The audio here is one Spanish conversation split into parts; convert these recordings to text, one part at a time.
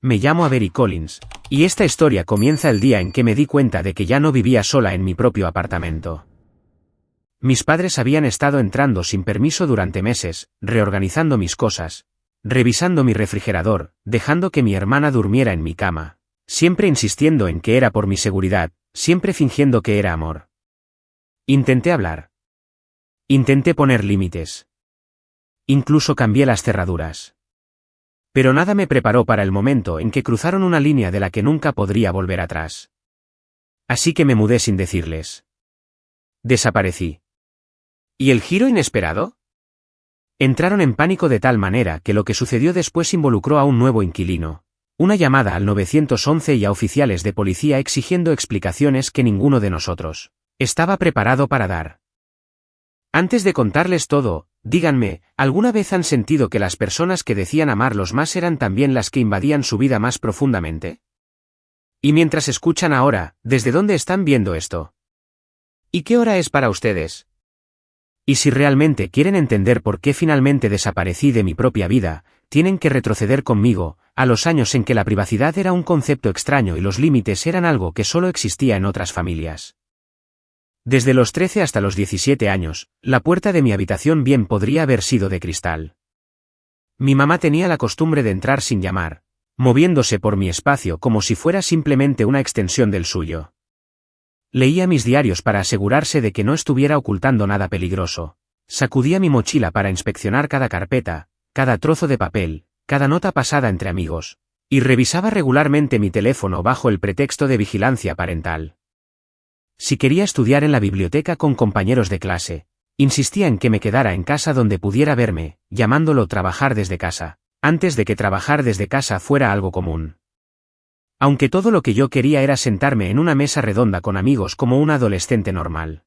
Me llamo Avery Collins, y esta historia comienza el día en que me di cuenta de que ya no vivía sola en mi propio apartamento. Mis padres habían estado entrando sin permiso durante meses, reorganizando mis cosas, revisando mi refrigerador, dejando que mi hermana durmiera en mi cama, siempre insistiendo en que era por mi seguridad, siempre fingiendo que era amor. Intenté hablar. Intenté poner límites. Incluso cambié las cerraduras. Pero nada me preparó para el momento en que cruzaron una línea de la que nunca podría volver atrás. Así que me mudé sin decirles. Desaparecí. ¿Y el giro inesperado? Entraron en pánico de tal manera que lo que sucedió después involucró a un nuevo inquilino, una llamada al 911 y a oficiales de policía exigiendo explicaciones que ninguno de nosotros estaba preparado para dar. Antes de contarles todo, díganme, ¿alguna vez han sentido que las personas que decían amarlos más eran también las que invadían su vida más profundamente? Y mientras escuchan ahora, ¿desde dónde están viendo esto? ¿Y qué hora es para ustedes? Y si realmente quieren entender por qué finalmente desaparecí de mi propia vida, tienen que retroceder conmigo, a los años en que la privacidad era un concepto extraño y los límites eran algo que solo existía en otras familias. Desde los 13 hasta los 17 años, la puerta de mi habitación bien podría haber sido de cristal. Mi mamá tenía la costumbre de entrar sin llamar, moviéndose por mi espacio como si fuera simplemente una extensión del suyo. Leía mis diarios para asegurarse de que no estuviera ocultando nada peligroso. Sacudía mi mochila para inspeccionar cada carpeta, cada trozo de papel, cada nota pasada entre amigos, y revisaba regularmente mi teléfono bajo el pretexto de vigilancia parental. Si quería estudiar en la biblioteca con compañeros de clase, insistía en que me quedara en casa donde pudiera verme, llamándolo trabajar desde casa, antes de que trabajar desde casa fuera algo común. Aunque todo lo que yo quería era sentarme en una mesa redonda con amigos como un adolescente normal.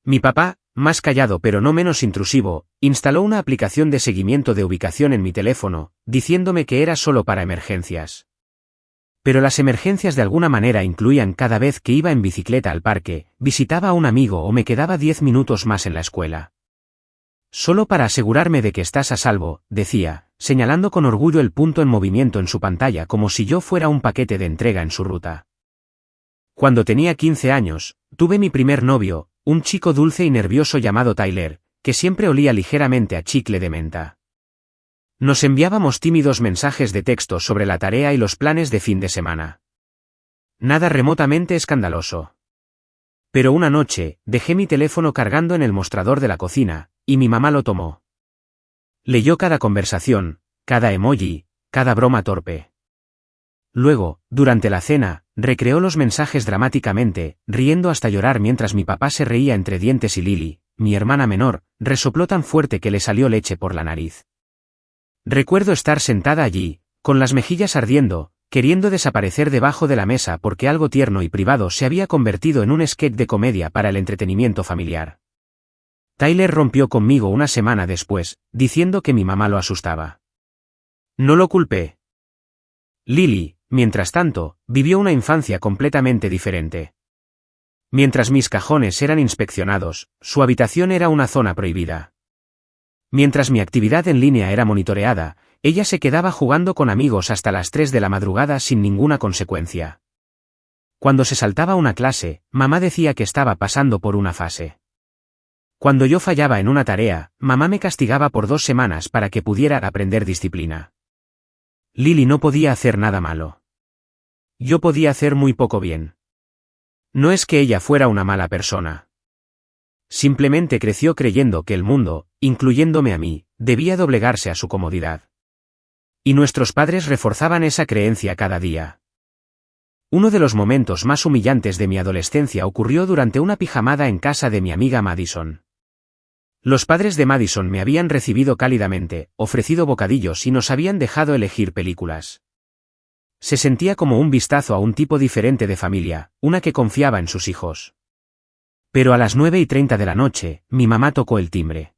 Mi papá, más callado pero no menos intrusivo, instaló una aplicación de seguimiento de ubicación en mi teléfono, diciéndome que era solo para emergencias. Pero las emergencias de alguna manera incluían cada vez que iba en bicicleta al parque, visitaba a un amigo o me quedaba 10 minutos más en la escuela. Solo para asegurarme de que estás a salvo, decía, señalando con orgullo el punto en movimiento en su pantalla como si yo fuera un paquete de entrega en su ruta. Cuando tenía 15 años, tuve mi primer novio, un chico dulce y nervioso llamado Tyler, que siempre olía ligeramente a chicle de menta. Nos enviábamos tímidos mensajes de texto sobre la tarea y los planes de fin de semana. Nada remotamente escandaloso. Pero una noche, dejé mi teléfono cargando en el mostrador de la cocina, y mi mamá lo tomó. Leyó cada conversación, cada emoji, cada broma torpe. Luego, durante la cena, recreó los mensajes dramáticamente, riendo hasta llorar mientras mi papá se reía entre dientes y Lily, mi hermana menor, resopló tan fuerte que le salió leche por la nariz. Recuerdo estar sentada allí, con las mejillas ardiendo, queriendo desaparecer debajo de la mesa porque algo tierno y privado se había convertido en un sketch de comedia para el entretenimiento familiar. Tyler rompió conmigo una semana después, diciendo que mi mamá lo asustaba. No lo culpé. Lily, mientras tanto, vivió una infancia completamente diferente. Mientras mis cajones eran inspeccionados, su habitación era una zona prohibida. Mientras mi actividad en línea era monitoreada, ella se quedaba jugando con amigos hasta las 3 de la madrugada sin ninguna consecuencia. Cuando se saltaba una clase, mamá decía que estaba pasando por una fase. Cuando yo fallaba en una tarea, mamá me castigaba por 2 semanas para que pudiera aprender disciplina. Lily no podía hacer nada malo. Yo podía hacer muy poco bien. No es que ella fuera una mala persona. Simplemente creció creyendo que el mundo, incluyéndome a mí, debía doblegarse a su comodidad. Y nuestros padres reforzaban esa creencia cada día. Uno de los momentos más humillantes de mi adolescencia ocurrió durante una pijamada en casa de mi amiga Madison. Los padres de Madison me habían recibido cálidamente, ofrecido bocadillos y nos habían dejado elegir películas. Se sentía como un vistazo a un tipo diferente de familia, una que confiaba en sus hijos. Pero a las 9:30 de la noche, mi mamá tocó el timbre.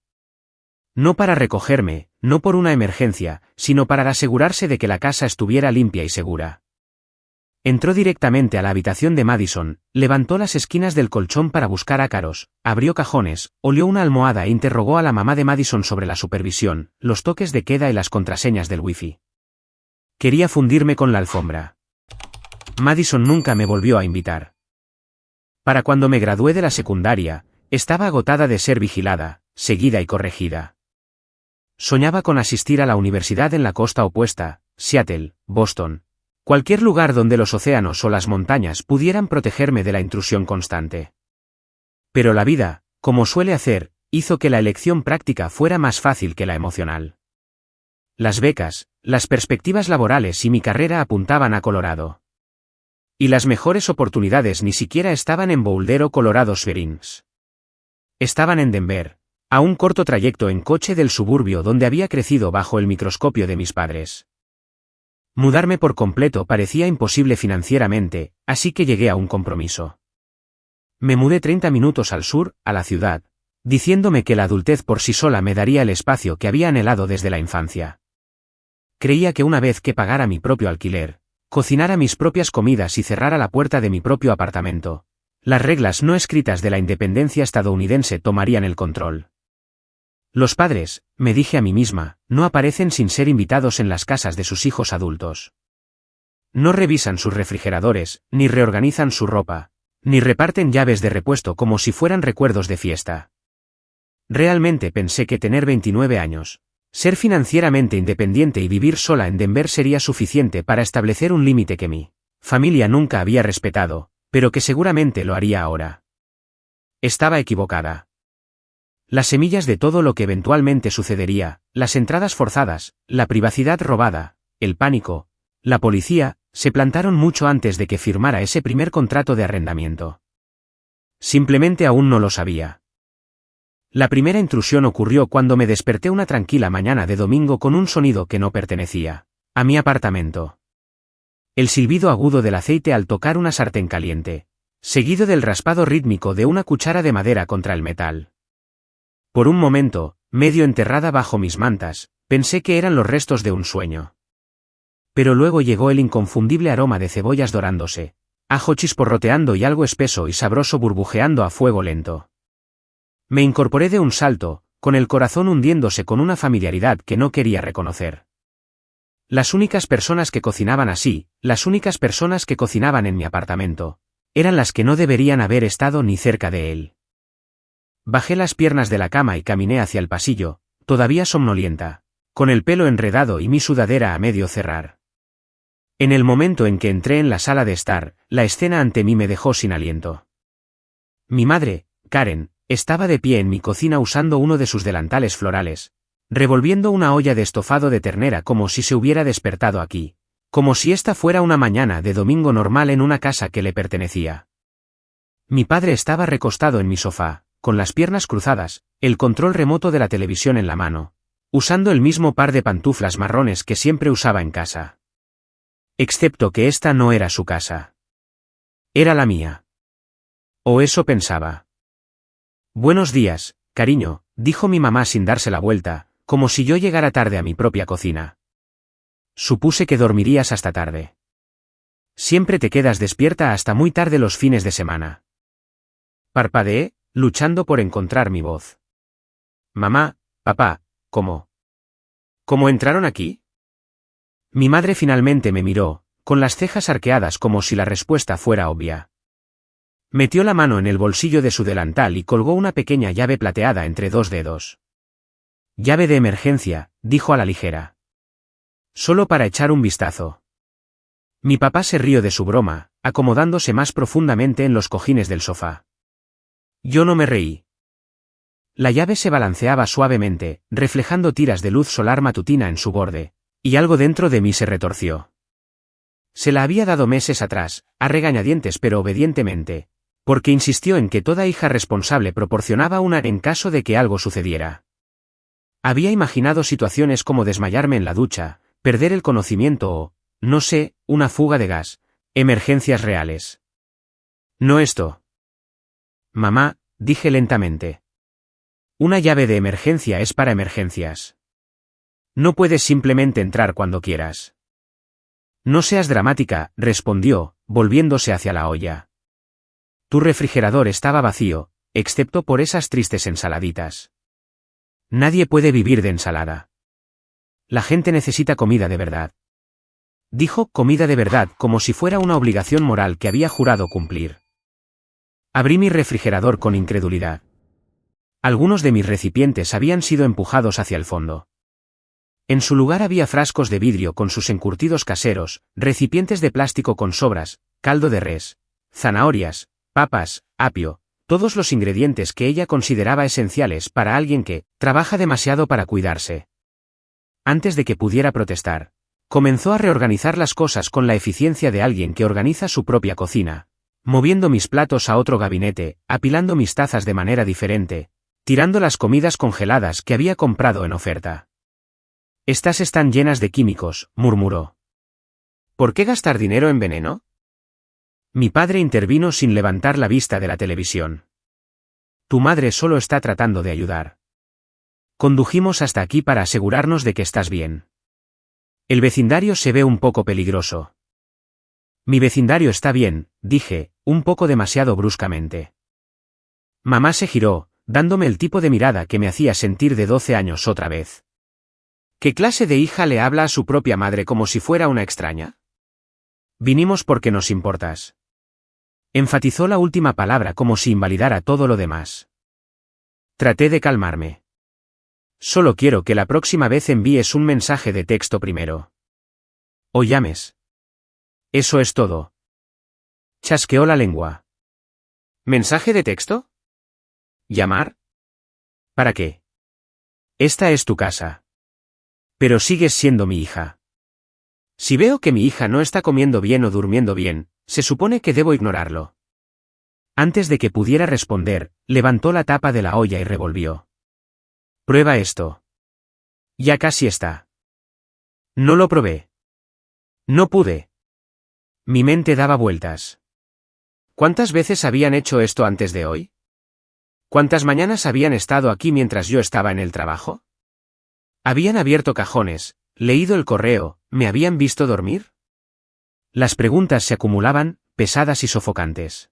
No para recogerme, no por una emergencia, sino para asegurarse de que la casa estuviera limpia y segura. Entró directamente a la habitación de Madison, levantó las esquinas del colchón para buscar ácaros, abrió cajones, olió una almohada e interrogó a la mamá de Madison sobre la supervisión, los toques de queda y las contraseñas del wifi. Quería fundirme con la alfombra. Madison nunca me volvió a invitar. Para cuando me gradué de la secundaria, estaba agotada de ser vigilada, seguida y corregida. Soñaba con asistir a la universidad en la costa opuesta, Seattle, Boston, cualquier lugar donde los océanos o las montañas pudieran protegerme de la intrusión constante. Pero la vida, como suele hacer, hizo que la elección práctica fuera más fácil que la emocional. Las becas, las perspectivas laborales y mi carrera apuntaban a Colorado. Y las mejores oportunidades ni siquiera estaban en Boulder o Colorado Springs. Estaban en Denver, a un corto trayecto en coche del suburbio donde había crecido bajo el microscopio de mis padres. Mudarme por completo parecía imposible financieramente, así que llegué a un compromiso. Me mudé 30 minutos al sur, a la ciudad, diciéndome que la adultez por sí sola me daría el espacio que había anhelado desde la infancia. Creía que una vez que pagara mi propio alquiler, cocinara mis propias comidas y cerrara la puerta de mi propio apartamento, las reglas no escritas de la independencia estadounidense tomarían el control. Los padres, me dije a mí misma, no aparecen sin ser invitados en las casas de sus hijos adultos. No revisan sus refrigeradores, ni reorganizan su ropa, ni reparten llaves de repuesto como si fueran recuerdos de fiesta. Realmente pensé que tener 29 años, ser financieramente independiente y vivir sola en Denver sería suficiente para establecer un límite que mi familia nunca había respetado, pero que seguramente lo haría ahora. Estaba equivocada. Las semillas de todo lo que eventualmente sucedería, las entradas forzadas, la privacidad robada, el pánico, la policía, se plantaron mucho antes de que firmara ese primer contrato de arrendamiento. Simplemente aún no lo sabía. La primera intrusión ocurrió cuando me desperté una tranquila mañana de domingo con un sonido que no pertenecía a mi apartamento. El silbido agudo del aceite al tocar una sartén caliente, seguido del raspado rítmico de una cuchara de madera contra el metal. Por un momento, medio enterrada bajo mis mantas, pensé que eran los restos de un sueño. Pero luego llegó el inconfundible aroma de cebollas dorándose, ajo chisporroteando y algo espeso y sabroso burbujeando a fuego lento. Me incorporé de un salto, con el corazón hundiéndose con una familiaridad que no quería reconocer. Las únicas personas que cocinaban así, las únicas personas que cocinaban en mi apartamento, eran las que no deberían haber estado ni cerca de él. Bajé las piernas de la cama y caminé hacia el pasillo, todavía somnolienta, con el pelo enredado y mi sudadera a medio cerrar. En el momento en que entré en la sala de estar, la escena ante mí me dejó sin aliento. Mi madre, Karen, estaba de pie en mi cocina usando uno de sus delantales florales, revolviendo una olla de estofado de ternera como si se hubiera despertado aquí, como si esta fuera una mañana de domingo normal en una casa que le pertenecía. Mi padre estaba recostado en mi sofá, con las piernas cruzadas, el control remoto de la televisión en la mano, usando el mismo par de pantuflas marrones que siempre usaba en casa. Excepto que esta no era su casa. Era la mía. O eso pensaba. Buenos días, cariño, dijo mi mamá sin darse la vuelta, como si yo llegara tarde a mi propia cocina. Supuse que dormirías hasta tarde. Siempre te quedas despierta hasta muy tarde los fines de semana. Parpadeé, luchando por encontrar mi voz. Mamá, papá, ¿cómo entraron aquí? Mi madre finalmente me miró, con las cejas arqueadas como si la respuesta fuera obvia. Metió la mano en el bolsillo de su delantal y colgó una pequeña llave plateada entre dos dedos. Llave de emergencia, dijo a la ligera. Solo para echar un vistazo. Mi papá se rió de su broma, acomodándose más profundamente en los cojines del sofá. Yo no me reí. La llave se balanceaba suavemente, reflejando tiras de luz solar matutina en su borde, y algo dentro de mí se retorció. Se la había dado meses atrás, a regañadientes pero obedientemente, porque insistió en que toda hija responsable proporcionaba una en caso de que algo sucediera. Había imaginado situaciones como desmayarme en la ducha, perder el conocimiento o, no sé, una fuga de gas, emergencias reales. No esto. Mamá, dije lentamente. Una llave de emergencia es para emergencias. No puedes simplemente entrar cuando quieras. No seas dramática, respondió, volviéndose hacia la olla. Tu refrigerador estaba vacío, excepto por esas tristes ensaladitas. Nadie puede vivir de ensalada. La gente necesita comida de verdad. Dijo, comida de verdad, como si fuera una obligación moral que había jurado cumplir. Abrí mi refrigerador con incredulidad. Algunos de mis recipientes habían sido empujados hacia el fondo. En su lugar había frascos de vidrio con sus encurtidos caseros, recipientes de plástico con sobras, caldo de res, zanahorias, papas, apio, todos los ingredientes que ella consideraba esenciales para alguien que trabaja demasiado para cuidarse. Antes de que pudiera protestar, comenzó a reorganizar las cosas con la eficiencia de alguien que organiza su propia cocina, moviendo mis platos a otro gabinete, apilando mis tazas de manera diferente, tirando las comidas congeladas que había comprado en oferta. Estas están llenas de químicos, murmuró. ¿Por qué gastar dinero en veneno? Mi padre intervino sin levantar la vista de la televisión. Tu madre solo está tratando de ayudar. Condujimos hasta aquí para asegurarnos de que estás bien. El vecindario se ve un poco peligroso. Mi vecindario está bien, dije, un poco demasiado bruscamente. Mamá se giró, dándome el tipo de mirada que me hacía sentir de 12 años otra vez. ¿Qué clase de hija le habla a su propia madre como si fuera una extraña? Vinimos porque nos importas. Enfatizó la última palabra como si invalidara todo lo demás. Traté de calmarme. Solo quiero que la próxima vez envíes un mensaje de texto primero. O llames. Eso es todo. Chasqueó la lengua. ¿Mensaje de texto? ¿Llamar? ¿Para qué? Esta es tu casa. Pero sigues siendo mi hija. Si veo que mi hija no está comiendo bien o durmiendo bien, se supone que debo ignorarlo. Antes de que pudiera responder, levantó la tapa de la olla y revolvió. Prueba esto. Ya casi está. No lo probé. No pude. Mi mente daba vueltas. ¿Cuántas veces habían hecho esto antes de hoy? ¿Cuántas mañanas habían estado aquí mientras yo estaba en el trabajo? ¿Habían abierto cajones, leído el correo, me habían visto dormir? Las preguntas se acumulaban, pesadas y sofocantes.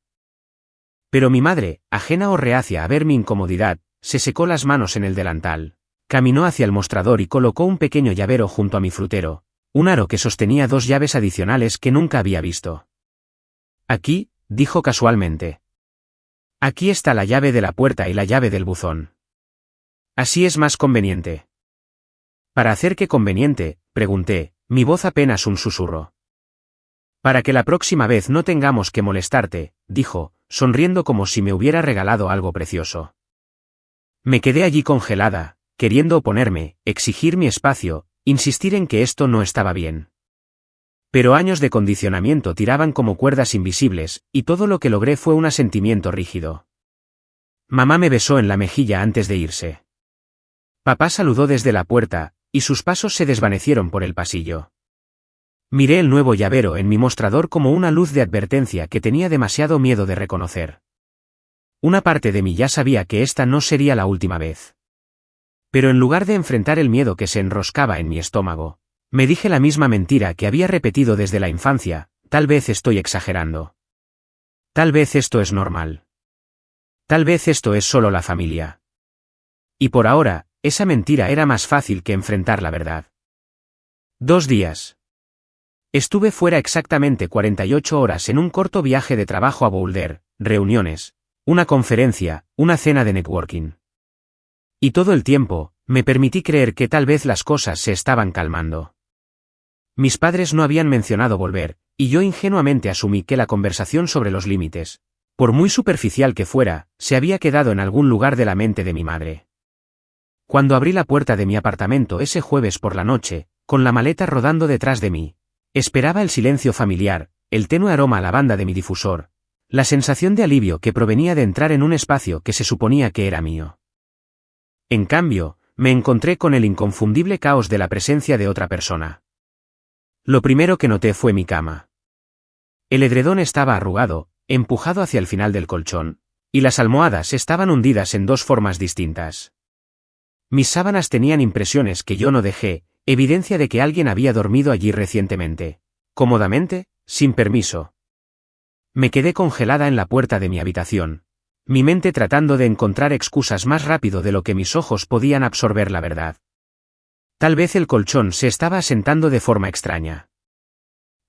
Pero mi madre, ajena o reacia a ver mi incomodidad, se secó las manos en el delantal, caminó hacia el mostrador y colocó un pequeño llavero junto a mi frutero, un aro que sostenía 2 llaves adicionales que nunca había visto. Aquí, dijo casualmente. Aquí está la llave de la puerta y la llave del buzón. Así es más conveniente. ¿Para hacer qué conveniente?, pregunté, mi voz apenas un susurro. Para que la próxima vez no tengamos que molestarte, dijo, sonriendo como si me hubiera regalado algo precioso. Me quedé allí congelada, queriendo oponerme, exigir mi espacio, insistir en que esto no estaba bien. Pero años de condicionamiento tiraban como cuerdas invisibles, y todo lo que logré fue un asentimiento rígido. Mamá me besó en la mejilla antes de irse. Papá saludó desde la puerta, y sus pasos se desvanecieron por el pasillo. Miré el nuevo llavero en mi mostrador como una luz de advertencia que tenía demasiado miedo de reconocer. Una parte de mí ya sabía que esta no sería la última vez. Pero en lugar de enfrentar el miedo que se enroscaba en mi estómago, me dije la misma mentira que había repetido desde la infancia, tal vez estoy exagerando. Tal vez esto es normal. Tal vez esto es solo la familia. Y por ahora, esa mentira era más fácil que enfrentar la verdad. 2 días. Estuve fuera exactamente 48 horas en un corto viaje de trabajo a Boulder, reuniones, una conferencia, una cena de networking. Y todo el tiempo, me permití creer que tal vez las cosas se estaban calmando. Mis padres no habían mencionado volver, y yo ingenuamente asumí que la conversación sobre los límites, por muy superficial que fuera, se había quedado en algún lugar de la mente de mi madre. Cuando abrí la puerta de mi apartamento ese jueves por la noche, con la maleta rodando detrás de mí, esperaba el silencio familiar, el tenue aroma a lavanda de mi difusor, la sensación de alivio que provenía de entrar en un espacio que se suponía que era mío. En cambio, me encontré con el inconfundible caos de la presencia de otra persona. Lo primero que noté fue mi cama. El edredón estaba arrugado, empujado hacia el final del colchón, y las almohadas estaban hundidas en 2 formas distintas. Mis sábanas tenían impresiones que yo no dejé, evidencia de que alguien había dormido allí recientemente, cómodamente, sin permiso. Me quedé congelada en la puerta de mi habitación, mi mente tratando de encontrar excusas más rápido de lo que mis ojos podían absorber la verdad. Tal vez el colchón se estaba asentando de forma extraña.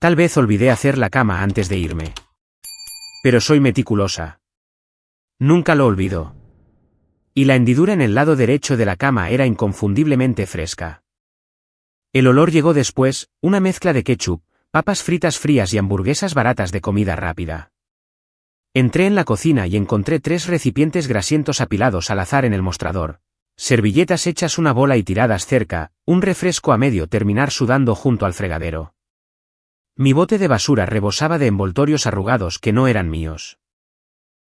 Tal vez olvidé hacer la cama antes de irme. Pero soy meticulosa. Nunca lo olvido. Y la hendidura en el lado derecho de la cama era inconfundiblemente fresca. El olor llegó después, una mezcla de ketchup, papas fritas frías y hamburguesas baratas de comida rápida. Entré en la cocina y encontré 3 recipientes grasientos apilados al azar en el mostrador, servilletas hechas una bola y tiradas cerca, un refresco a medio terminar sudando junto al fregadero. Mi bote de basura rebosaba de envoltorios arrugados que no eran míos.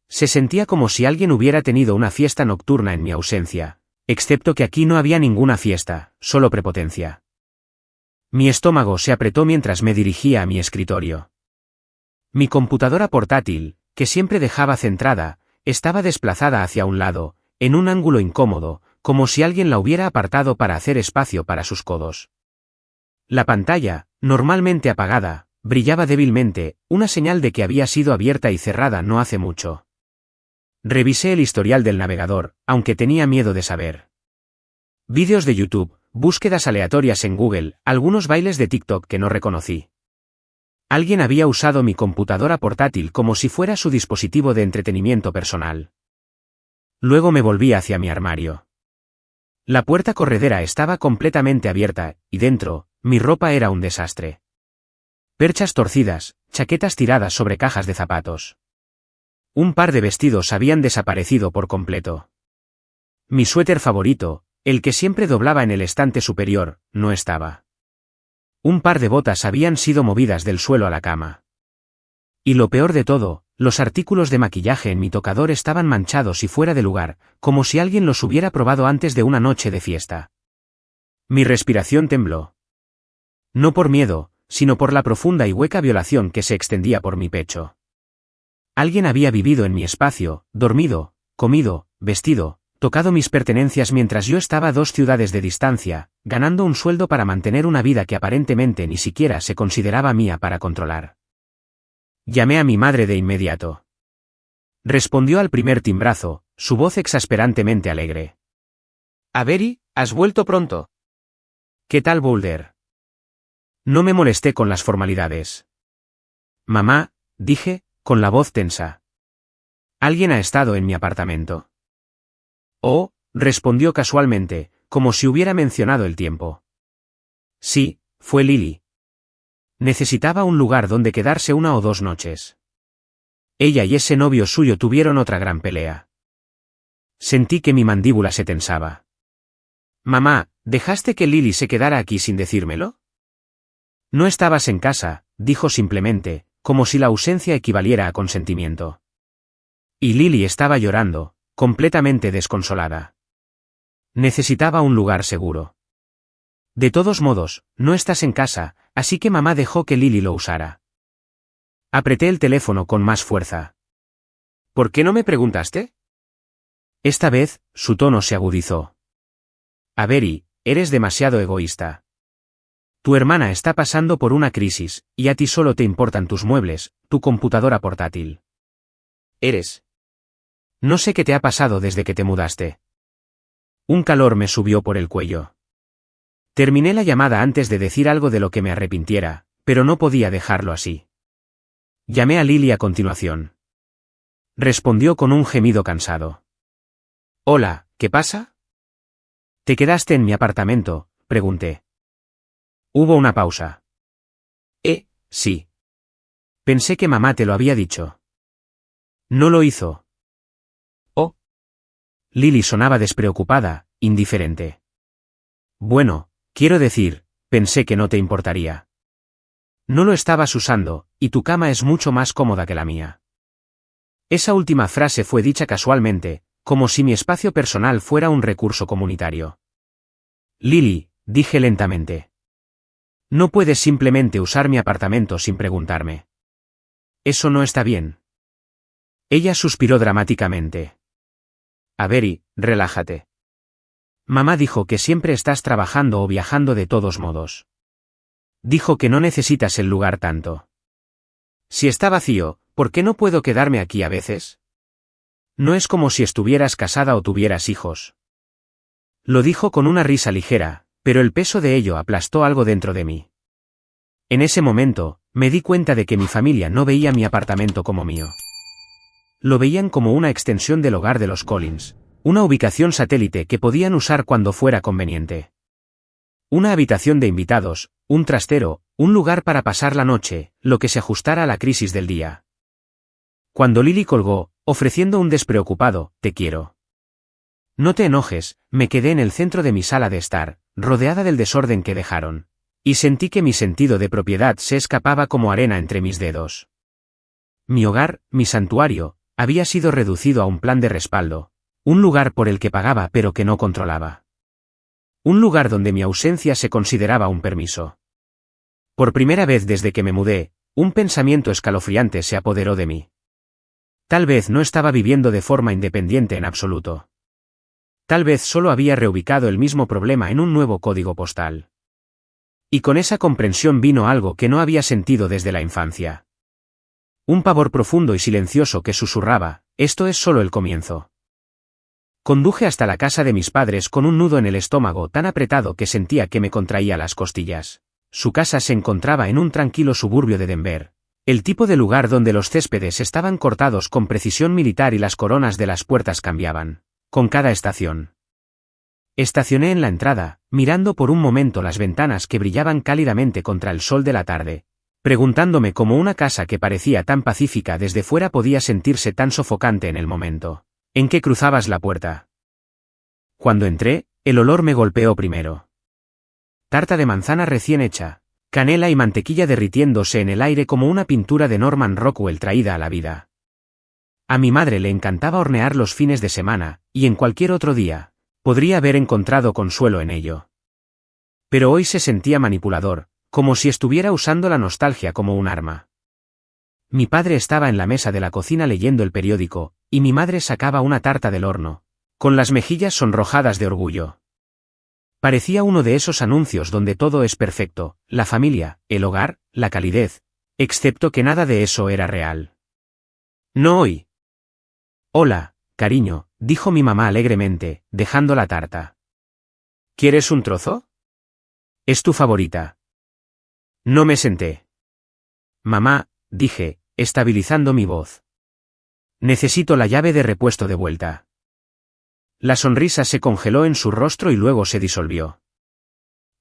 Se sentía como si alguien hubiera tenido una fiesta nocturna en mi ausencia, excepto que aquí no había ninguna fiesta, solo prepotencia. Mi estómago se apretó mientras me dirigía a mi escritorio. Mi computadora portátil, que siempre dejaba centrada, estaba desplazada hacia un lado, en un ángulo incómodo, como si alguien la hubiera apartado para hacer espacio para sus codos. La pantalla, normalmente apagada, brillaba débilmente, una señal de que había sido abierta y cerrada no hace mucho. Revisé el historial del navegador, aunque tenía miedo de saber. Vídeos de YouTube, búsquedas aleatorias en Google, algunos bailes de TikTok que no reconocí. Alguien había usado mi computadora portátil como si fuera su dispositivo de entretenimiento personal. Luego me volví hacia mi armario. La puerta corredera estaba completamente abierta, y dentro, mi ropa era un desastre. Perchas torcidas, chaquetas tiradas sobre cajas de zapatos. Un par de vestidos habían desaparecido por completo. Mi suéter favorito, el que siempre doblaba en el estante superior, no estaba. Un par de botas habían sido movidas del suelo a la cama. Y lo peor de todo, los artículos de maquillaje en mi tocador estaban manchados y fuera de lugar, como si alguien los hubiera probado antes de una noche de fiesta. Mi respiración tembló. No por miedo, sino por la profunda y hueca violación que se extendía por mi pecho. Alguien había vivido en mi espacio, dormido, comido, vestido, tocado mis pertenencias mientras yo estaba a 2 ciudades de distancia, ganando un sueldo para mantener una vida que aparentemente ni siquiera se consideraba mía para controlar. Llamé a mi madre de inmediato. Respondió al primer timbrazo, su voz exasperantemente alegre. «Avery, ¿has vuelto pronto?» «¿Qué tal, Boulder?» No me molesté con las formalidades. «Mamá», dije, con la voz tensa. «Alguien ha estado en mi apartamento». «Oh», respondió casualmente, como si hubiera mencionado el tiempo. «Sí, fue Lily. Necesitaba un lugar donde quedarse 1 o 2 noches. Ella y ese novio suyo tuvieron otra gran pelea». Sentí que mi mandíbula se tensaba. «Mamá, ¿dejaste que Lily se quedara aquí sin decírmelo?» «No estabas en casa», dijo simplemente, como si la ausencia equivaliera a consentimiento. Y Lily estaba llorando, completamente desconsolada. Necesitaba un lugar seguro. «De todos modos, no estás en casa, así que mamá dejó que Lily lo usara». Apreté el teléfono con más fuerza. «¿Por qué no me preguntaste?» Esta vez, su tono se agudizó. «Avery, eres demasiado egoísta. Tu hermana está pasando por una crisis, y a ti solo te importan tus muebles, tu computadora portátil. No sé qué te ha pasado desde que te mudaste». Un calor me subió por el cuello. Terminé la llamada antes de decir algo de lo que me arrepintiera, pero no podía dejarlo así. Llamé a Lily a continuación. Respondió con un gemido cansado. «Hola, ¿qué pasa?» «¿Te quedaste en mi apartamento?», pregunté. Hubo una pausa. Sí. Pensé que mamá te lo había dicho». «No lo hizo». «Oh». Lily sonaba despreocupada, indiferente. «Bueno, quiero decir, pensé que no te importaría. No lo estabas usando, y tu cama es mucho más cómoda que la mía». Esa última frase fue dicha casualmente, como si mi espacio personal fuera un recurso comunitario. «Lily», dije lentamente. «No puedes simplemente usar mi apartamento sin preguntarme. Eso no está bien». Ella suspiró dramáticamente. «Avery, relájate. Mamá dijo que siempre estás trabajando o viajando de todos modos. Dijo que no necesitas el lugar tanto. Si está vacío, ¿por qué no puedo quedarme aquí a veces? No es como si estuvieras casada o tuvieras hijos». Lo dijo con una risa ligera, pero el peso de ello aplastó algo dentro de mí. En ese momento, Me di cuenta de que mi familia no veía mi apartamento como mío. Lo veían como una extensión del hogar de los Collins, una ubicación satélite que podían usar cuando fuera conveniente. Una habitación de invitados, un trastero, un lugar para pasar la noche, lo que se ajustara a la crisis del día. Cuando Lily colgó, ofreciendo un despreocupado, "Te quiero. No te enojes", me quedé en el centro de mi sala de estar, rodeada del desorden que dejaron. Y sentí que mi sentido de propiedad se escapaba como arena entre mis dedos. Mi hogar, mi santuario, había sido reducido a un plan de respaldo, un lugar por el que pagaba pero que no controlaba. Un lugar donde mi ausencia se consideraba un permiso. Por primera vez desde que me mudé, un pensamiento escalofriante se apoderó de mí. Tal vez no estaba viviendo de forma independiente en absoluto. Tal vez solo había reubicado el mismo problema en un nuevo código postal. Y con esa comprensión vino algo que no había sentido desde la infancia. Un pavor profundo y silencioso que susurraba, esto es solo el comienzo. Conduje hasta la casa de mis padres con un nudo en el estómago tan apretado que sentía que me contraía las costillas. Su casa se encontraba en un tranquilo suburbio de Denver, el tipo de lugar donde los céspedes estaban cortados con precisión militar y las coronas de las puertas cambiaban, con cada estación. Estacioné en la entrada, mirando por un momento las ventanas que brillaban cálidamente contra el sol de la tarde, preguntándome cómo una casa que parecía tan pacífica desde fuera podía sentirse tan sofocante en el momento en que cruzabas la puerta. Cuando entré, el olor me golpeó primero. Tarta de manzana recién hecha, canela y mantequilla derritiéndose en el aire como una pintura de Norman Rockwell traída a la vida. A mi madre le encantaba hornear los fines de semana, y en cualquier otro día podría haber encontrado consuelo en ello. Pero hoy se sentía manipulador, como si estuviera usando la nostalgia como un arma. Mi padre estaba en la mesa de la cocina leyendo el periódico, y mi madre sacaba una tarta del horno, con las mejillas sonrojadas de orgullo. Parecía uno de esos anuncios donde todo es perfecto, la familia, el hogar, la calidez, excepto que nada de eso era real. No hoy. Hola, cariño, dijo mi mamá alegremente, dejando la tarta. ¿Quieres un trozo? Es tu favorita. No me senté. Mamá, dije, estabilizando mi voz. Necesito la llave de repuesto de vuelta. La sonrisa se congeló en su rostro y luego se disolvió.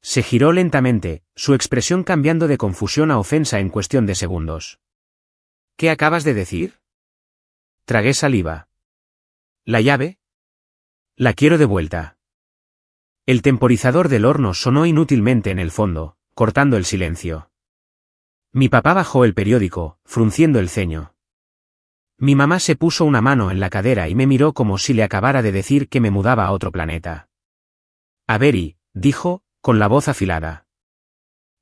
Se giró lentamente, su expresión cambiando de confusión a ofensa en cuestión de segundos. ¿Qué acabas de decir? Tragué saliva. ¿La llave? La quiero de vuelta. El temporizador del horno sonó inútilmente en el fondo, cortando el silencio. Mi papá bajó el periódico, frunciendo el ceño. Mi mamá se puso una mano en la cadera y me miró como si le acabara de decir que me mudaba a otro planeta. Avery, dijo, con la voz afilada.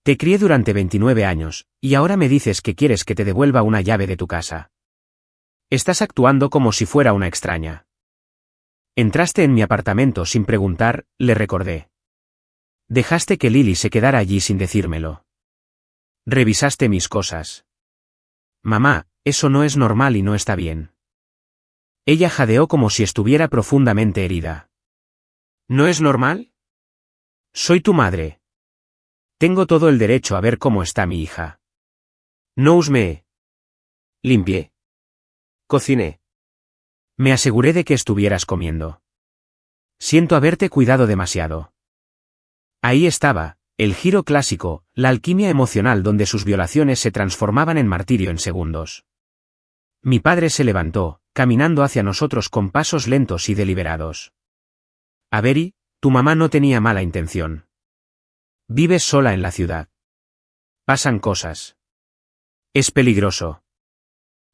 Te crié durante 29 años, y ahora me dices que quieres que te devuelva una llave de tu casa. Estás actuando como si fuera una extraña. Entraste en mi apartamento sin preguntar, le recordé. Dejaste que Lily se quedara allí sin decírmelo. Revisaste mis cosas. Mamá, eso no es normal y no está bien. Ella jadeó como si estuviera profundamente herida. ¿No es normal? Soy tu madre. Tengo todo el derecho a ver cómo está mi hija. No husmeé. Limpié. Cociné. Me aseguré de que estuvieras comiendo. Siento haberte cuidado demasiado. Ahí estaba, el giro clásico, la alquimia emocional donde sus violaciones se transformaban en martirio en segundos. Mi padre se levantó, caminando hacia nosotros con pasos lentos y deliberados. Avery, tu mamá no tenía mala intención. Vives sola en la ciudad. Pasan cosas. Es peligroso.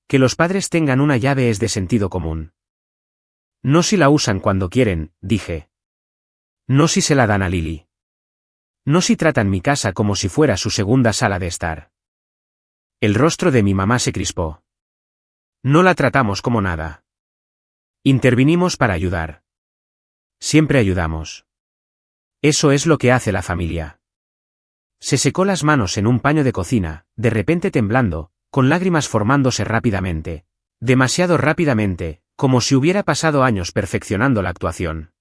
Que los padres tengan una llave es de sentido común. No si la usan cuando quieren, dije. No si se la dan a Lily. No si tratan mi casa como si fuera su segunda sala de estar. El rostro de mi mamá se crispó. No la tratamos como nada. Intervinimos para ayudar. Siempre ayudamos. Eso es lo que hace la familia. Se secó las manos en un paño de cocina, de repente temblando, con lágrimas formándose rápidamente. Demasiado rápidamente, como si hubiera pasado años perfeccionando la actuación.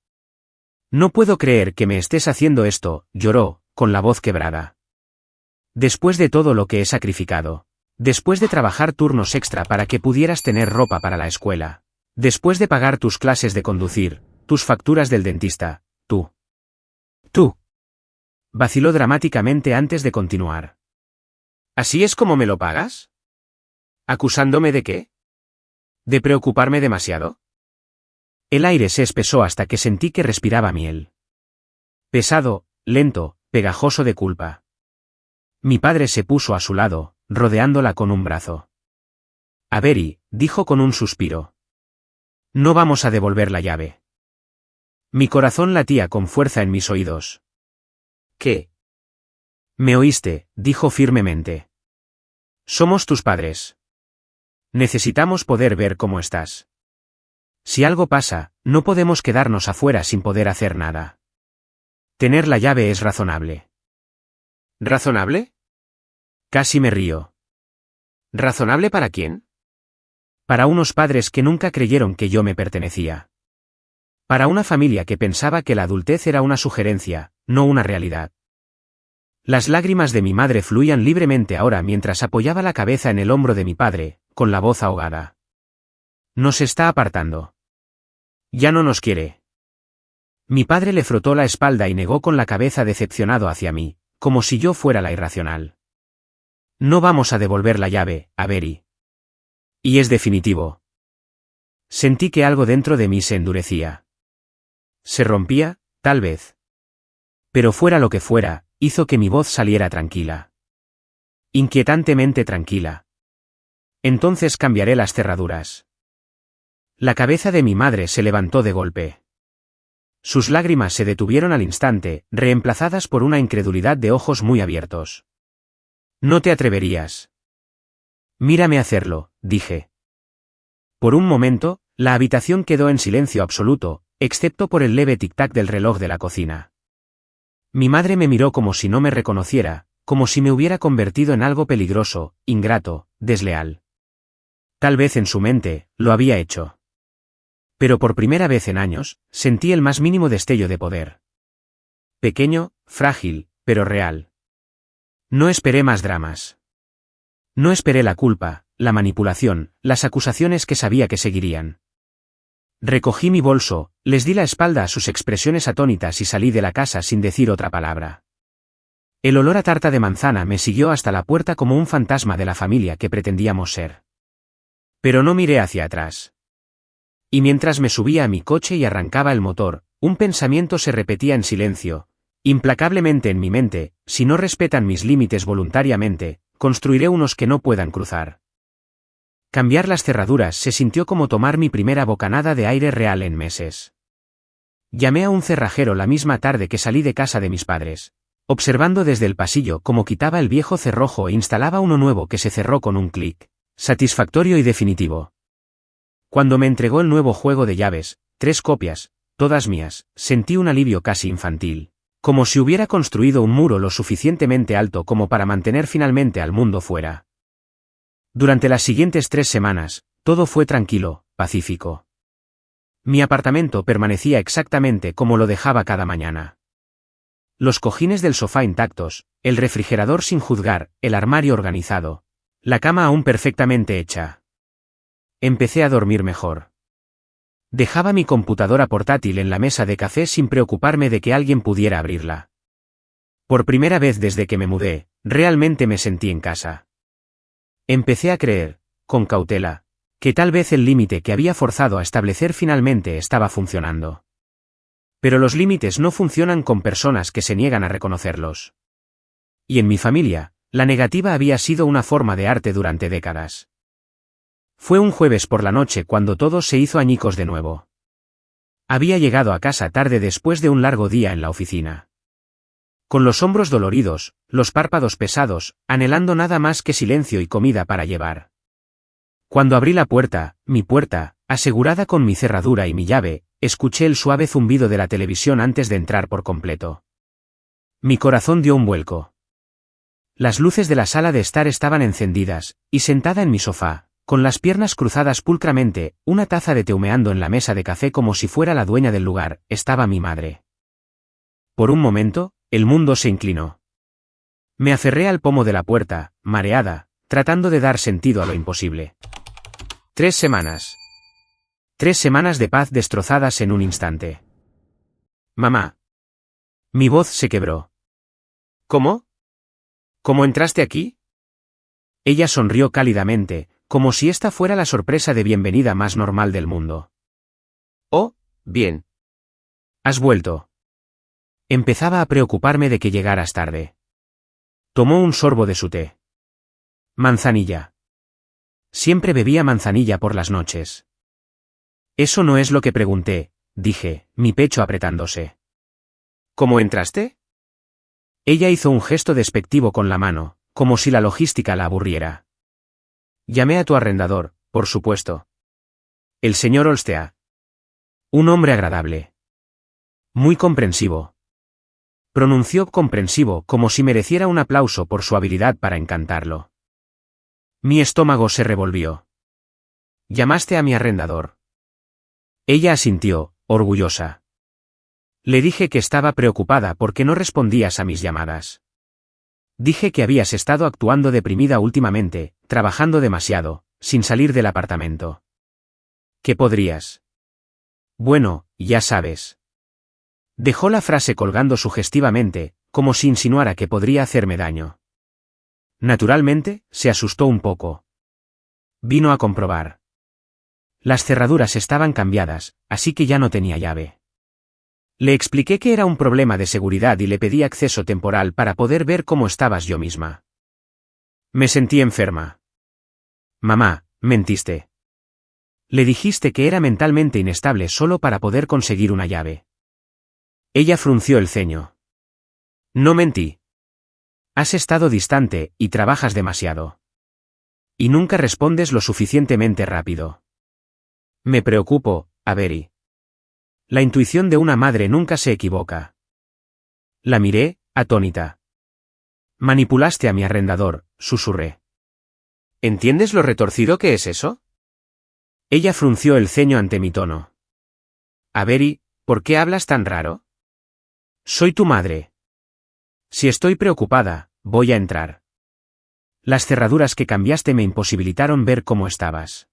No puedo creer que me estés haciendo esto, lloró, con la voz quebrada. Después de todo lo que he sacrificado. Después de trabajar turnos extra para que pudieras tener ropa para la escuela. Después de pagar tus clases de conducir, tus facturas del dentista, tú. Vaciló dramáticamente antes de continuar. ¿Así es como me lo pagas? ¿Acusándome de qué? ¿De preocuparme demasiado? El aire se espesó hasta que sentí que respiraba miel. Pesado, lento, pegajoso de culpa. Mi padre se puso a su lado, rodeándola con un brazo. Avery, dijo con un suspiro. No vamos a devolver la llave. Mi corazón latía con fuerza en mis oídos. ¿Qué? Me oíste, dijo firmemente. Somos tus padres. Necesitamos poder ver cómo estás. Si algo pasa, no podemos quedarnos afuera sin poder hacer nada. Tener la llave es razonable. ¿Razonable? Casi me río. ¿Razonable para quién? Para unos padres que nunca creyeron que yo me pertenecía. Para una familia que pensaba que la adultez era una sugerencia, no una realidad. Las lágrimas de mi madre fluían libremente ahora mientras apoyaba la cabeza en el hombro de mi padre, con la voz ahogada. Nos está apartando. Ya no nos quiere. Mi padre le frotó la espalda y negó con la cabeza decepcionado hacia mí, como si yo fuera la irracional. No vamos a devolver la llave, Avery. Y es definitivo. Sentí que algo dentro de mí se endurecía. Se rompía, tal vez. Pero fuera lo que fuera, hizo que mi voz saliera tranquila. Inquietantemente tranquila. Entonces cambiaré las cerraduras. La cabeza de mi madre se levantó de golpe. Sus lágrimas se detuvieron al instante, reemplazadas por una incredulidad de ojos muy abiertos. No te atreverías. Mírame hacerlo, dije. Por un momento, la habitación quedó en silencio absoluto, excepto por el leve tic-tac del reloj de la cocina. Mi madre me miró como si no me reconociera, como si me hubiera convertido en algo peligroso, ingrato, desleal. Tal vez en su mente, lo había hecho. Pero por primera vez en años, sentí el más mínimo destello de poder. Pequeño, frágil, pero real. No esperé más dramas. No esperé la culpa, la manipulación, las acusaciones que sabía que seguirían. Recogí mi bolso, les di la espalda a sus expresiones atónitas y salí de la casa sin decir otra palabra. El olor a tarta de manzana me siguió hasta la puerta como un fantasma de la familia que pretendíamos ser. Pero no miré hacia atrás. Y mientras me subía a mi coche y arrancaba el motor, un pensamiento se repetía en silencio, implacablemente en mi mente: si no respetan mis límites voluntariamente, construiré unos que no puedan cruzar. Cambiar las cerraduras se sintió como tomar mi primera bocanada de aire real en meses. Llamé a un cerrajero la misma tarde que salí de casa de mis padres, observando desde el pasillo cómo quitaba el viejo cerrojo e instalaba uno nuevo que se cerró con un clic, satisfactorio y definitivo. Cuando me entregó el nuevo juego de llaves, 3 copias, todas mías, sentí un alivio casi infantil, como si hubiera construido un muro lo suficientemente alto como para mantener finalmente al mundo fuera. Durante las siguientes 3 semanas, todo fue tranquilo, pacífico. Mi apartamento permanecía exactamente como lo dejaba cada mañana. Los cojines del sofá intactos, el refrigerador sin juzgar, el armario organizado, la cama aún perfectamente hecha. Empecé a dormir mejor. Dejaba mi computadora portátil en la mesa de café sin preocuparme de que alguien pudiera abrirla. Por primera vez desde que me mudé, realmente me sentí en casa. Empecé a creer, con cautela, que tal vez el límite que había forzado a establecer finalmente estaba funcionando. Pero los límites no funcionan con personas que se niegan a reconocerlos. Y en mi familia, la negativa había sido una forma de arte durante décadas. Fue un jueves por la noche cuando todo se hizo añicos de nuevo. Había llegado a casa tarde después de un largo día en la oficina. Con los hombros doloridos, los párpados pesados, anhelando nada más que silencio y comida para llevar. Cuando abrí la puerta, mi puerta, asegurada con mi cerradura y mi llave, escuché el suave zumbido de la televisión antes de entrar por completo. Mi corazón dio un vuelco. Las luces de la sala de estar estaban encendidas, y sentada en mi sofá, con las piernas cruzadas pulcramente, una taza de té humeando en la mesa de café como si fuera la dueña del lugar, estaba mi madre. Por un momento, el mundo se inclinó. Me aferré al pomo de la puerta, mareada, tratando de dar sentido a lo imposible. 3 semanas. 3 semanas de paz destrozadas en un instante. Mamá. Mi voz se quebró. ¿Cómo? ¿Cómo entraste aquí? Ella sonrió cálidamente, como si esta fuera la sorpresa de bienvenida más normal del mundo. Oh, bien. ¿Has vuelto? Empezaba a preocuparme de que llegaras tarde. Tomó un sorbo de su té. Manzanilla. Siempre bebía manzanilla por las noches. Eso no es lo que pregunté, dije, mi pecho apretándose. ¿Cómo entraste? Ella hizo un gesto despectivo con la mano, como si la logística la aburriera. Llamé a tu arrendador, por supuesto. El señor Olstea. Un hombre agradable. Muy comprensivo. Pronunció comprensivo como si mereciera un aplauso por su habilidad para encantarlo. Mi estómago se revolvió. ¿Llamaste a mi arrendador? Ella asintió, orgullosa. Le dije que estaba preocupada porque no respondías a mis llamadas. Dije que habías estado actuando deprimida últimamente, trabajando demasiado, sin salir del apartamento. ¿Qué podrías? Bueno, ya sabes. Dejó la frase colgando sugestivamente, como si insinuara que podría hacerme daño. Naturalmente, se asustó un poco. Vino a comprobar. Las cerraduras estaban cambiadas, así que ya no tenía llave. Le expliqué que era un problema de seguridad y le pedí acceso temporal para poder ver cómo estabas yo misma. Me sentí enferma. Mamá, mentiste. Le dijiste que era mentalmente inestable solo para poder conseguir una llave. Ella frunció el ceño. No mentí. Has estado distante y trabajas demasiado. Y nunca respondes lo suficientemente rápido. Me preocupo, Avery. La intuición de una madre nunca se equivoca. La miré, atónita. Manipulaste a mi arrendador, susurré. ¿Entiendes lo retorcido que es eso? Ella frunció el ceño ante mi tono. Avery, ¿por qué hablas tan raro? Soy tu madre. Si estoy preocupada, voy a entrar. Las cerraduras que cambiaste me imposibilitaron ver cómo estabas.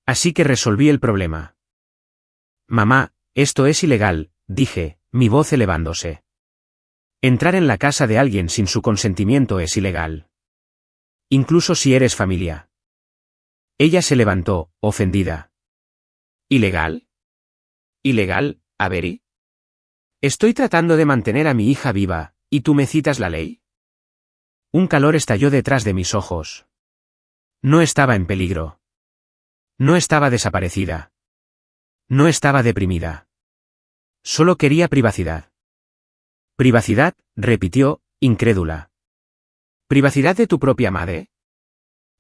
Así que resolví el problema. Mamá, esto es ilegal, dije, mi voz elevándose. Entrar en la casa de alguien sin su consentimiento es ilegal. Incluso si eres familia. Ella se levantó, ofendida. ¿Ilegal? ¿Ilegal, Avery? Estoy tratando de mantener a mi hija viva, ¿y tú me citas la ley? Un calor estalló detrás de mis ojos. No estaba en peligro. No estaba desaparecida. No estaba deprimida. Solo quería privacidad. ¿Privacidad?, repitió, incrédula. ¿Privacidad de tu propia madre?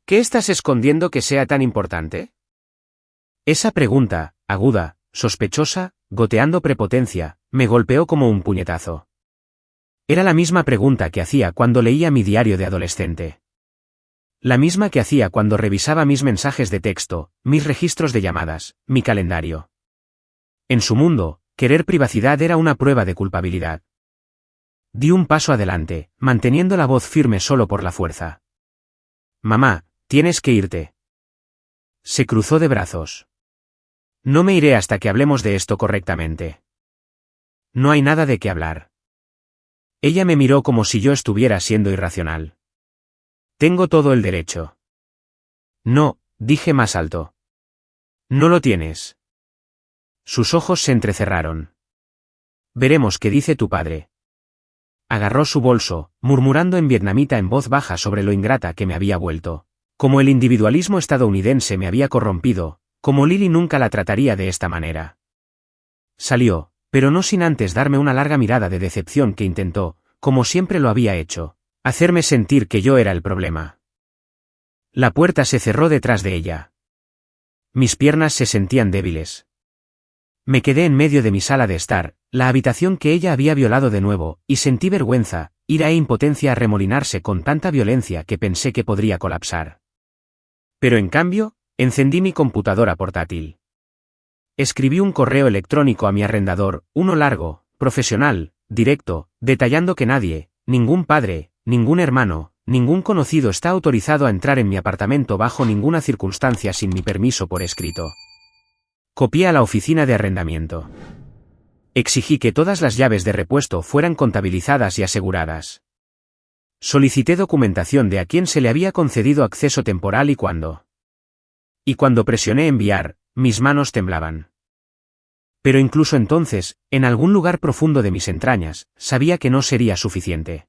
¿Qué estás escondiendo que sea tan importante? Esa pregunta, aguda, sospechosa, goteando prepotencia, me golpeó como un puñetazo. Era la misma pregunta que hacía cuando leía mi diario de adolescente. La misma que hacía cuando revisaba mis mensajes de texto, mis registros de llamadas, mi calendario. En su mundo, querer privacidad era una prueba de culpabilidad. Di un paso adelante, manteniendo la voz firme solo por la fuerza. Mamá, tienes que irte. Se cruzó de brazos. No me iré hasta que hablemos de esto correctamente. No hay nada de qué hablar. Ella me miró como si yo estuviera siendo irracional. Tengo todo el derecho. No, dije más alto. No lo tienes. Sus ojos se entrecerraron. Veremos qué dice tu padre. Agarró su bolso, murmurando en vietnamita en voz baja sobre lo ingrata que me había vuelto. Como el individualismo estadounidense me había corrompido, como Lily nunca la trataría de esta manera. Salió, pero no sin antes darme una larga mirada de decepción que intentó, como siempre lo había hecho, hacerme sentir que yo era el problema. La puerta se cerró detrás de ella. Mis piernas se sentían débiles. Me quedé en medio de mi sala de estar, la habitación que ella había violado de nuevo, y sentí vergüenza, ira e impotencia arremolinarse con tanta violencia que pensé que podría colapsar. Pero en cambio, encendí mi computadora portátil. Escribí un correo electrónico a mi arrendador, uno largo, profesional, directo, detallando que nadie, ningún padre, ningún hermano, ningún conocido está autorizado a entrar en mi apartamento bajo ninguna circunstancia sin mi permiso por escrito. Copié a la oficina de arrendamiento. Exigí que todas las llaves de repuesto fueran contabilizadas y aseguradas. Solicité documentación de a quién se le había concedido acceso temporal y cuándo. Y cuando presioné enviar, mis manos temblaban. Pero incluso entonces, en algún lugar profundo de mis entrañas, sabía que no sería suficiente.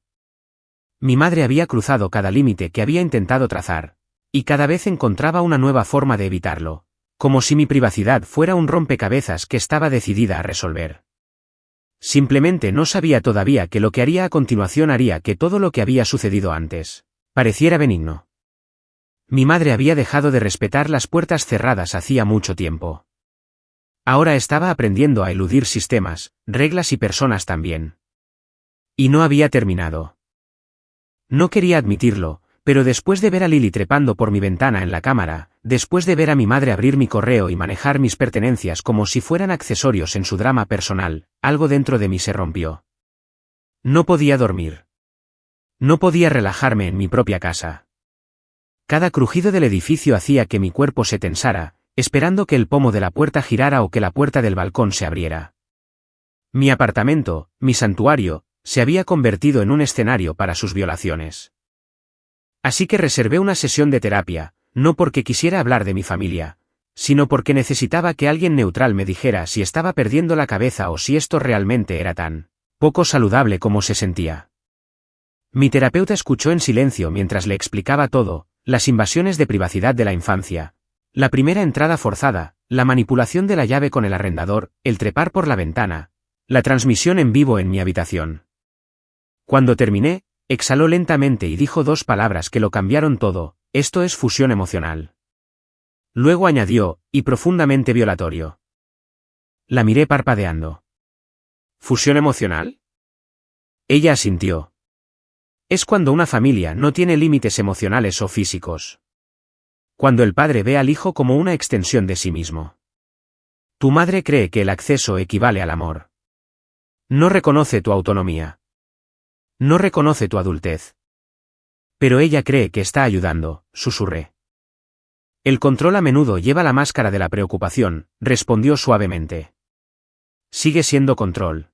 Mi madre había cruzado cada límite que había intentado trazar, y cada vez encontraba una nueva forma de evitarlo, como si mi privacidad fuera un rompecabezas que estaba decidida a resolver. Simplemente no sabía todavía que lo que haría a continuación haría que todo lo que había sucedido antes pareciera benigno. Mi madre había dejado de respetar las puertas cerradas hacía mucho tiempo. Ahora estaba aprendiendo a eludir sistemas, reglas y personas también. Y no había terminado. No quería admitirlo, pero después de ver a Lily trepando por mi ventana en la cámara, después de ver a mi madre abrir mi correo y manejar mis pertenencias como si fueran accesorios en su drama personal, algo dentro de mí se rompió. No podía dormir. No podía relajarme en mi propia casa. Cada crujido del edificio hacía que mi cuerpo se tensara, esperando que el pomo de la puerta girara o que la puerta del balcón se abriera. Mi apartamento, mi santuario, se había convertido en un escenario para sus violaciones. Así que reservé una sesión de terapia, no porque quisiera hablar de mi familia, sino porque necesitaba que alguien neutral me dijera si estaba perdiendo la cabeza o si esto realmente era tan poco saludable como se sentía. Mi terapeuta escuchó en silencio mientras le explicaba todo, las invasiones de privacidad de la infancia, la primera entrada forzada, la manipulación de la llave con el arrendador, el trepar por la ventana, la transmisión en vivo en mi habitación. Cuando terminé, exhaló lentamente y dijo dos palabras que lo cambiaron todo: esto es fusión emocional. Luego añadió, y profundamente violatorio. La miré parpadeando. ¿Fusión emocional? Ella asintió. Es cuando una familia no tiene límites emocionales o físicos. Cuando el padre ve al hijo como una extensión de sí mismo. Tu madre cree que el acceso equivale al amor. No reconoce tu autonomía. No reconoce tu adultez. Pero ella cree que está ayudando, susurré. El control a menudo lleva la máscara de la preocupación, respondió suavemente. Sigue siendo control.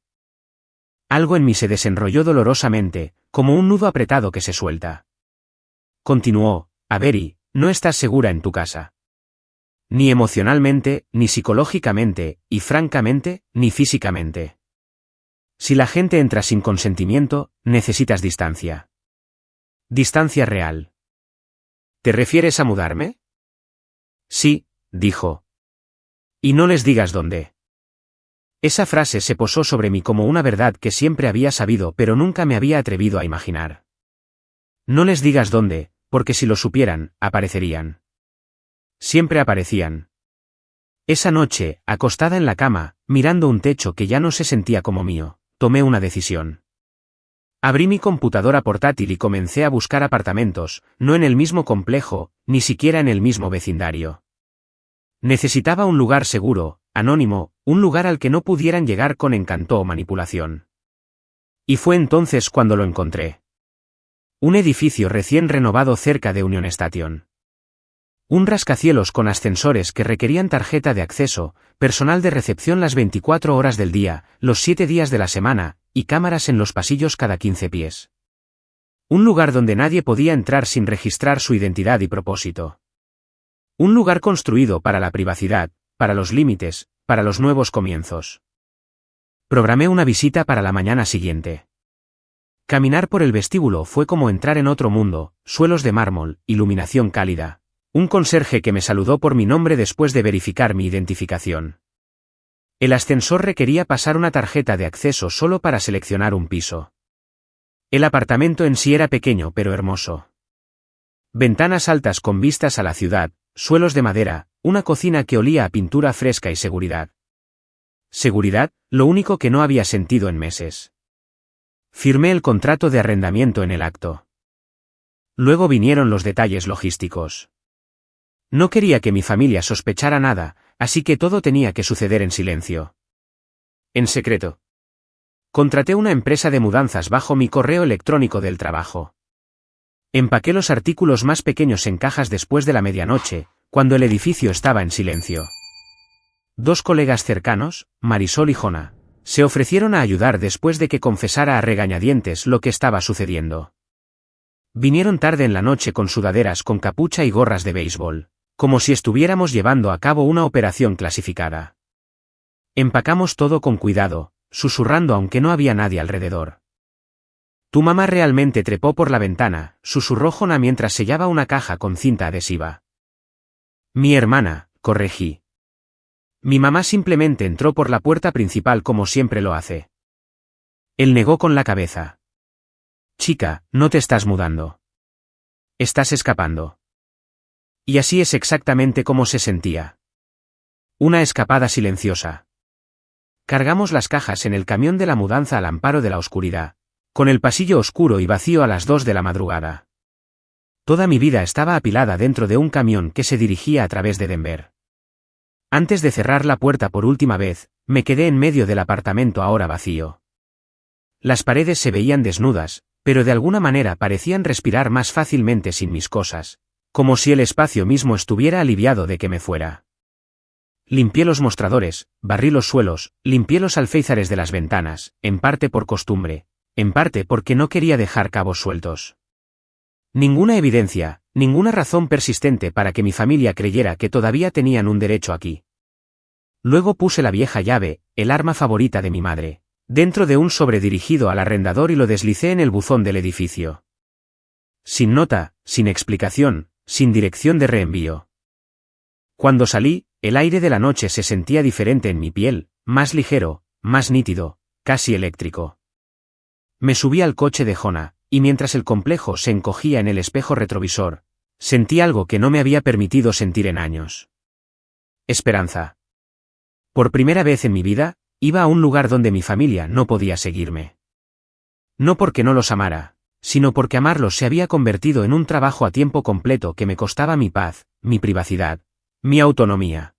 Algo en mí se desenrolló dolorosamente, como un nudo apretado que se suelta. Continuó, Avery, no estás segura en tu casa. Ni emocionalmente, ni psicológicamente, y francamente, ni físicamente. Si la gente entra sin consentimiento, necesitas distancia. Distancia real. ¿Te refieres a mudarme? Sí, dijo. Y no les digas dónde. Esa frase se posó sobre mí como una verdad que siempre había sabido pero nunca me había atrevido a imaginar. No les digas dónde, porque si lo supieran, aparecerían. Siempre aparecían. Esa noche, acostada en la cama, mirando un techo que ya no se sentía como mío, tomé una decisión. Abrí mi computadora portátil y comencé a buscar apartamentos, no en el mismo complejo, ni siquiera en el mismo vecindario. Necesitaba un lugar seguro, anónimo, un lugar al que no pudieran llegar con encanto o manipulación. Y fue entonces cuando lo encontré. Un edificio recién renovado cerca de Union Station. Un rascacielos con ascensores que requerían tarjeta de acceso, personal de recepción las 24 horas del día, los 7 días de la semana, y cámaras en los pasillos cada 15 pies. Un lugar donde nadie podía entrar sin registrar su identidad y propósito. Un lugar construido para la privacidad, para los límites, para los nuevos comienzos. Programé una visita para la mañana siguiente. Caminar por el vestíbulo fue como entrar en otro mundo, suelos de mármol, iluminación cálida. Un conserje que me saludó por mi nombre después de verificar mi identificación. El ascensor requería pasar una tarjeta de acceso solo para seleccionar un piso. El apartamento en sí era pequeño pero hermoso. Ventanas altas con vistas a la ciudad, suelos de madera, una cocina que olía a pintura fresca y seguridad. Seguridad, lo único que no había sentido en meses. Firmé el contrato de arrendamiento en el acto. Luego vinieron los detalles logísticos. No quería que mi familia sospechara nada, así que todo tenía que suceder en silencio. En secreto. Contraté una empresa de mudanzas bajo mi correo electrónico del trabajo. Empaqué los artículos más pequeños en cajas después de la medianoche, cuando el edificio estaba en silencio. 2 colegas cercanos, Marisol y Jona, se ofrecieron a ayudar después de que confesara a regañadientes lo que estaba sucediendo. Vinieron tarde en la noche con sudaderas con capucha y gorras de béisbol, como si estuviéramos llevando a cabo una operación clasificada. Empacamos todo con cuidado, susurrando aunque no había nadie alrededor. Tu mamá realmente trepó por la ventana, susurró Jona mientras sellaba una caja con cinta adhesiva. Mi hermana, corregí. Mi mamá simplemente entró por la puerta principal como siempre lo hace. Él negó con la cabeza. Chica, no te estás mudando. Estás escapando. Y así es exactamente como se sentía. Una escapada silenciosa. Cargamos las cajas en el camión de la mudanza al amparo de la oscuridad, con el pasillo oscuro y vacío a las 2 de la madrugada. Toda mi vida estaba apilada dentro de un camión que se dirigía a través de Denver. Antes de cerrar la puerta por última vez, me quedé en medio del apartamento ahora vacío. Las paredes se veían desnudas, pero de alguna manera parecían respirar más fácilmente sin mis cosas, como si el espacio mismo estuviera aliviado de que me fuera. Limpié los mostradores, barrí los suelos, limpié los alféizares de las ventanas, en parte por costumbre, en parte porque no quería dejar cabos sueltos. Ninguna evidencia, ninguna razón persistente para que mi familia creyera que todavía tenían un derecho aquí. Luego puse la vieja llave, el arma favorita de mi madre, dentro de un sobre dirigido al arrendador y lo deslicé en el buzón del edificio. Sin nota, sin explicación, sin dirección de reenvío. Cuando salí, el aire de la noche se sentía diferente en mi piel, más ligero, más nítido, casi eléctrico. Me subí al coche de Jona, y mientras el complejo se encogía en el espejo retrovisor, sentí algo que no me había permitido sentir en años. Esperanza. Por primera vez en mi vida, iba a un lugar donde mi familia no podía seguirme. No porque no los amara, sino porque amarlos se había convertido en un trabajo a tiempo completo que me costaba mi paz, mi privacidad, mi autonomía.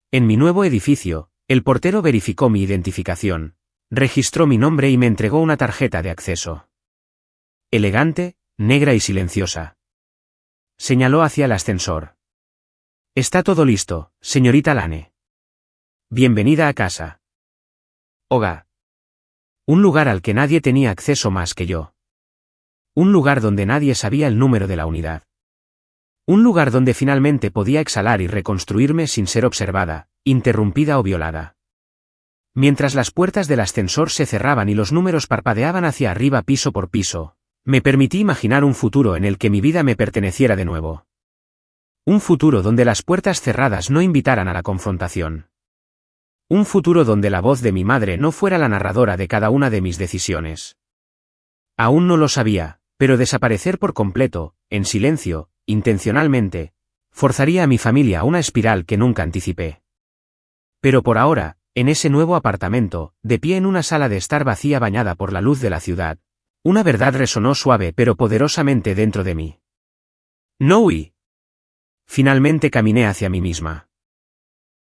En mi nuevo edificio, el portero verificó mi identificación, registró mi nombre y me entregó una tarjeta de acceso. Elegante, negra y silenciosa. Señaló hacia el ascensor. Está todo listo, señorita Lane. Bienvenida a casa. Hogar. Un lugar al que nadie tenía acceso más que yo. Un lugar donde nadie sabía el número de la unidad. Un lugar donde finalmente podía exhalar y reconstruirme sin ser observada, interrumpida o violada. Mientras las puertas del ascensor se cerraban y los números parpadeaban hacia arriba piso por piso, me permití imaginar un futuro en el que mi vida me perteneciera de nuevo. Un futuro donde las puertas cerradas no invitaran a la confrontación. Un futuro donde la voz de mi madre no fuera la narradora de cada una de mis decisiones. Aún no lo sabía, pero desaparecer por completo, en silencio, intencionalmente, forzaría a mi familia a una espiral que nunca anticipé. Pero por ahora, en ese nuevo apartamento, de pie en una sala de estar vacía bañada por la luz de la ciudad, una verdad resonó suave pero poderosamente dentro de mí. No huí. Finalmente caminé hacia mí misma.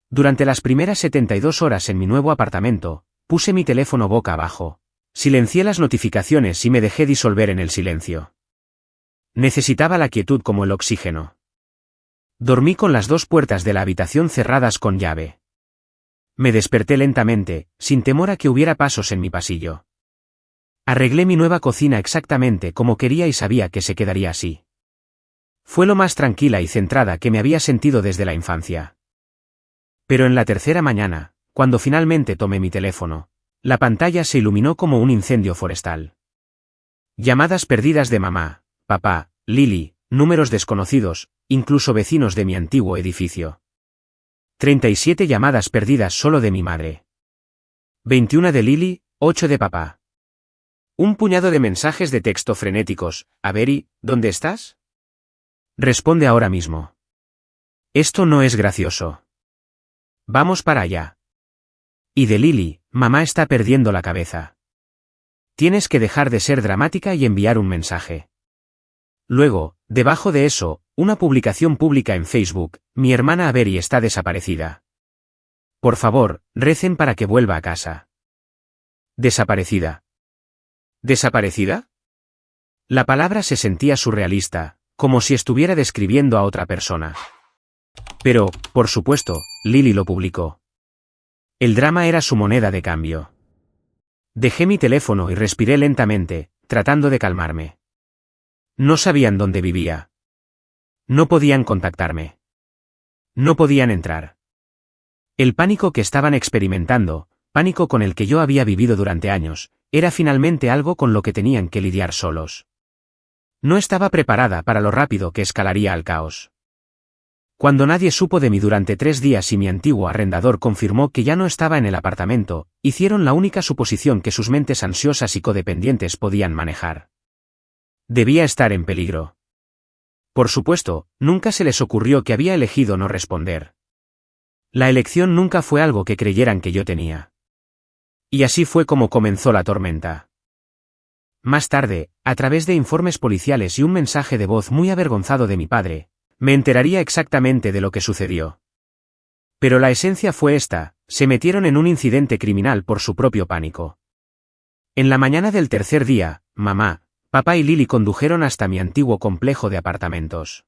Durante las primeras 72 horas en mi nuevo apartamento, puse mi teléfono boca abajo, silencié las notificaciones y me dejé disolver en el silencio. Necesitaba la quietud como el oxígeno. Dormí con las 2 puertas de la habitación cerradas con llave. Me desperté lentamente, sin temor a que hubiera pasos en mi pasillo. Arreglé mi nueva cocina exactamente como quería y sabía que se quedaría así. Fue lo más tranquila y centrada que me había sentido desde la infancia. Pero en la tercera mañana, cuando finalmente tomé mi teléfono, la pantalla se iluminó como un incendio forestal. Llamadas perdidas de mamá, papá, Lily, números desconocidos, incluso vecinos de mi antiguo edificio. 37 llamadas perdidas solo de mi madre. 21 de Lily, 8 de papá. Un puñado de mensajes de texto frenéticos. Avery, ¿dónde estás? Responde ahora mismo. Esto no es gracioso. Vamos para allá. Y de Lily, mamá está perdiendo la cabeza. Tienes que dejar de ser dramática y enviar un mensaje. Luego, debajo de eso, una publicación pública en Facebook, mi hermana Avery está desaparecida. Por favor, recen para que vuelva a casa. Desaparecida. ¿Desaparecida? La palabra se sentía surrealista, como si estuviera describiendo a otra persona. Pero, por supuesto, Lily lo publicó. El drama era su moneda de cambio. Dejé mi teléfono y respiré lentamente, tratando de calmarme. No sabían dónde vivía. No podían contactarme. No podían entrar. El pánico que estaban experimentando, pánico con el que yo había vivido durante años, era finalmente algo con lo que tenían que lidiar solos. No estaba preparada para lo rápido que escalaría al caos. Cuando nadie supo de mí durante 3 días y mi antiguo arrendador confirmó que ya no estaba en el apartamento, hicieron la única suposición que sus mentes ansiosas y codependientes podían manejar. Debía estar en peligro. Por supuesto, nunca se les ocurrió que había elegido no responder. La elección nunca fue algo que creyeran que yo tenía. Y así fue como comenzó la tormenta. Más tarde, a través de informes policiales y un mensaje de voz muy avergonzado de mi padre, me enteraría exactamente de lo que sucedió. Pero la esencia fue esta: se metieron en un incidente criminal por su propio pánico. En la mañana del tercer día, mamá, papá y Lily condujeron hasta mi antiguo complejo de apartamentos.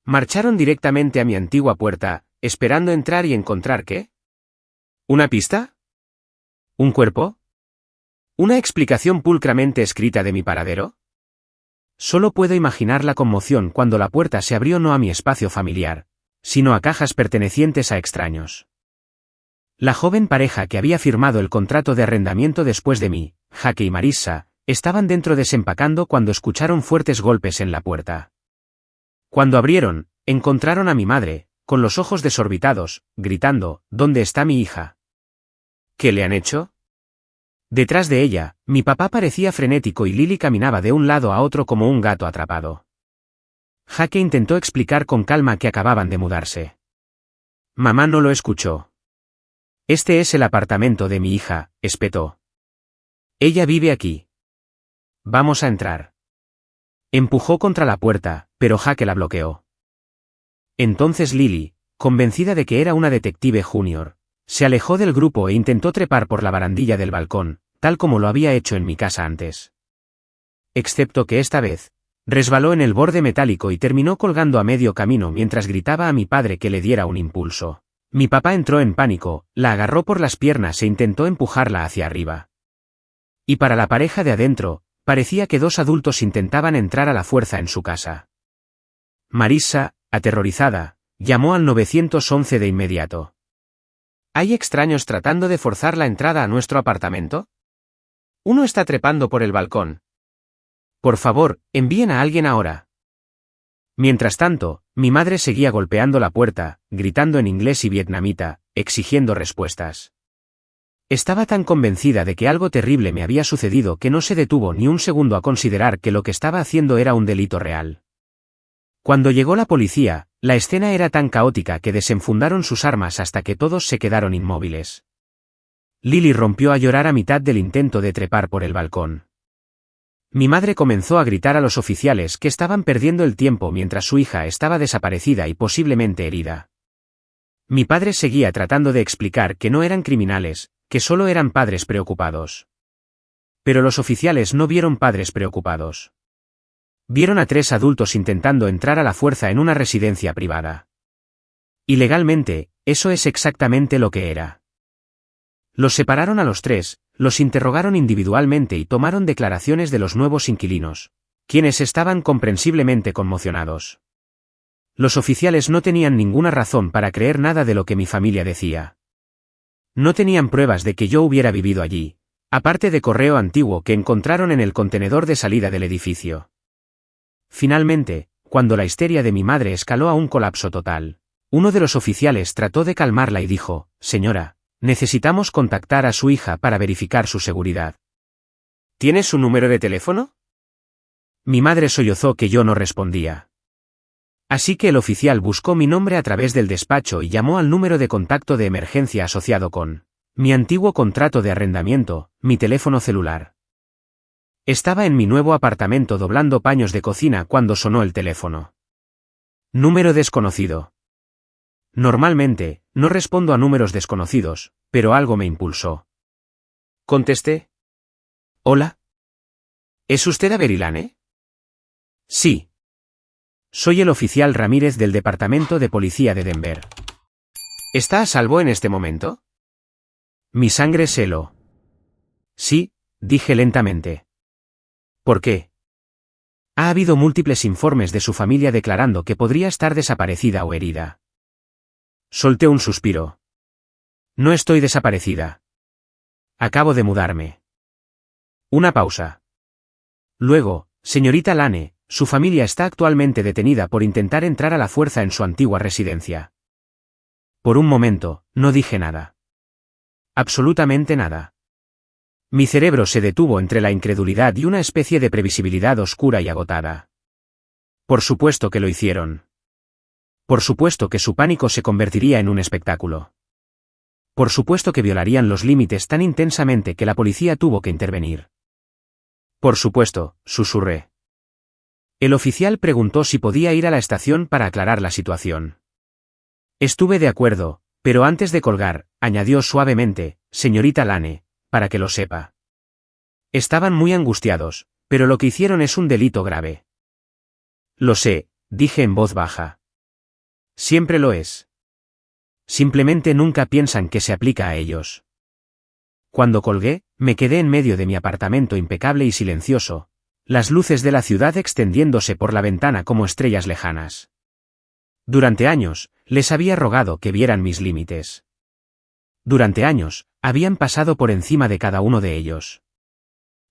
Marcharon directamente a mi antigua puerta, esperando entrar y encontrar ¿qué? ¿Una pista? ¿Un cuerpo? ¿Una explicación pulcramente escrita de mi paradero? Solo puedo imaginar la conmoción cuando la puerta se abrió no a mi espacio familiar, sino a cajas pertenecientes a extraños. La joven pareja que había firmado el contrato de arrendamiento después de mí, Jaque y Marissa, estaban dentro desempacando cuando escucharon fuertes golpes en la puerta. Cuando abrieron, encontraron a mi madre, con los ojos desorbitados, gritando: ¿Dónde está mi hija? ¿Qué le han hecho? Detrás de ella, mi papá parecía frenético y Lily caminaba de un lado a otro como un gato atrapado. Jaque intentó explicar con calma que acababan de mudarse. Mamá no lo escuchó. Este es el apartamento de mi hija, espetó. Ella vive aquí. Vamos a entrar. Empujó contra la puerta, pero Jaque la bloqueó. Entonces Lily, convencida de que era una detective junior, se alejó del grupo e intentó trepar por la barandilla del balcón, tal como lo había hecho en mi casa antes. Excepto que esta vez, resbaló en el borde metálico y terminó colgando a medio camino mientras gritaba a mi padre que le diera un impulso. Mi papá entró en pánico, la agarró por las piernas e intentó empujarla hacia arriba. Y para la pareja de adentro, parecía que 2 adultos intentaban entrar a la fuerza en su casa. Marissa, aterrorizada, llamó al 911 de inmediato. ¿Hay extraños tratando de forzar la entrada a nuestro apartamento? Uno está trepando por el balcón. Por favor, envíen a alguien ahora. Mientras tanto, mi madre seguía golpeando la puerta, gritando en inglés y vietnamita, exigiendo respuestas. Estaba tan convencida de que algo terrible me había sucedido que no se detuvo ni un segundo a considerar que lo que estaba haciendo era un delito real. Cuando llegó la policía, la escena era tan caótica que desenfundaron sus armas hasta que todos se quedaron inmóviles. Lily rompió a llorar a mitad del intento de trepar por el balcón. Mi madre comenzó a gritar a los oficiales que estaban perdiendo el tiempo mientras su hija estaba desaparecida y posiblemente herida. Mi padre seguía tratando de explicar que no eran criminales, que solo eran padres preocupados. Pero los oficiales no vieron padres preocupados. Vieron a 3 adultos intentando entrar a la fuerza en una residencia privada. Y legalmente, eso es exactamente lo que era. Los separaron a los 3, los interrogaron individualmente y tomaron declaraciones de los nuevos inquilinos, quienes estaban comprensiblemente conmocionados. Los oficiales no tenían ninguna razón para creer nada de lo que mi familia decía. No tenían pruebas de que yo hubiera vivido allí, aparte de correo antiguo que encontraron en el contenedor de salida del edificio. Finalmente, cuando la histeria de mi madre escaló a un colapso total, uno de los oficiales trató de calmarla y dijo: «Señora, necesitamos contactar a su hija para verificar su seguridad». ¿Tienes su número de teléfono? Mi madre sollozó que yo no respondía. Así que el oficial buscó mi nombre a través del despacho y llamó al número de contacto de emergencia asociado con mi antiguo contrato de arrendamiento, mi teléfono celular. Estaba en mi nuevo apartamento doblando paños de cocina cuando sonó el teléfono. Número desconocido. Normalmente, no respondo a números desconocidos, pero algo me impulsó. Contesté. Hola. ¿Es usted Avery Lane? Sí. Soy el oficial Ramírez del Departamento de Policía de Denver. ¿Está a salvo en este momento? Mi sangre se heló. Sí, dije lentamente. ¿Por qué? Ha habido múltiples informes de su familia declarando que podría estar desaparecida o herida. Solté un suspiro. No estoy desaparecida. Acabo de mudarme. Una pausa. Luego, señorita Lane, su familia está actualmente detenida por intentar entrar a la fuerza en su antigua residencia. Por un momento, no dije nada. Absolutamente nada. Mi cerebro se detuvo entre la incredulidad y una especie de previsibilidad oscura y agotada. Por supuesto que lo hicieron. Por supuesto que su pánico se convertiría en un espectáculo. Por supuesto que violarían los límites tan intensamente que la policía tuvo que intervenir. Por supuesto, susurré. El oficial preguntó si podía ir a la estación para aclarar la situación. Estuve de acuerdo, pero antes de colgar, añadió suavemente, señorita Lane, para que lo sepa. Estaban muy angustiados, pero lo que hicieron es un delito grave. Lo sé, dije en voz baja. Siempre lo es. Simplemente nunca piensan que se aplica a ellos. Cuando colgué, me quedé en medio de mi apartamento impecable y silencioso, las luces de la ciudad extendiéndose por la ventana como estrellas lejanas. Durante años, les había rogado que vieran mis límites. Durante años, habían pasado por encima de cada uno de ellos.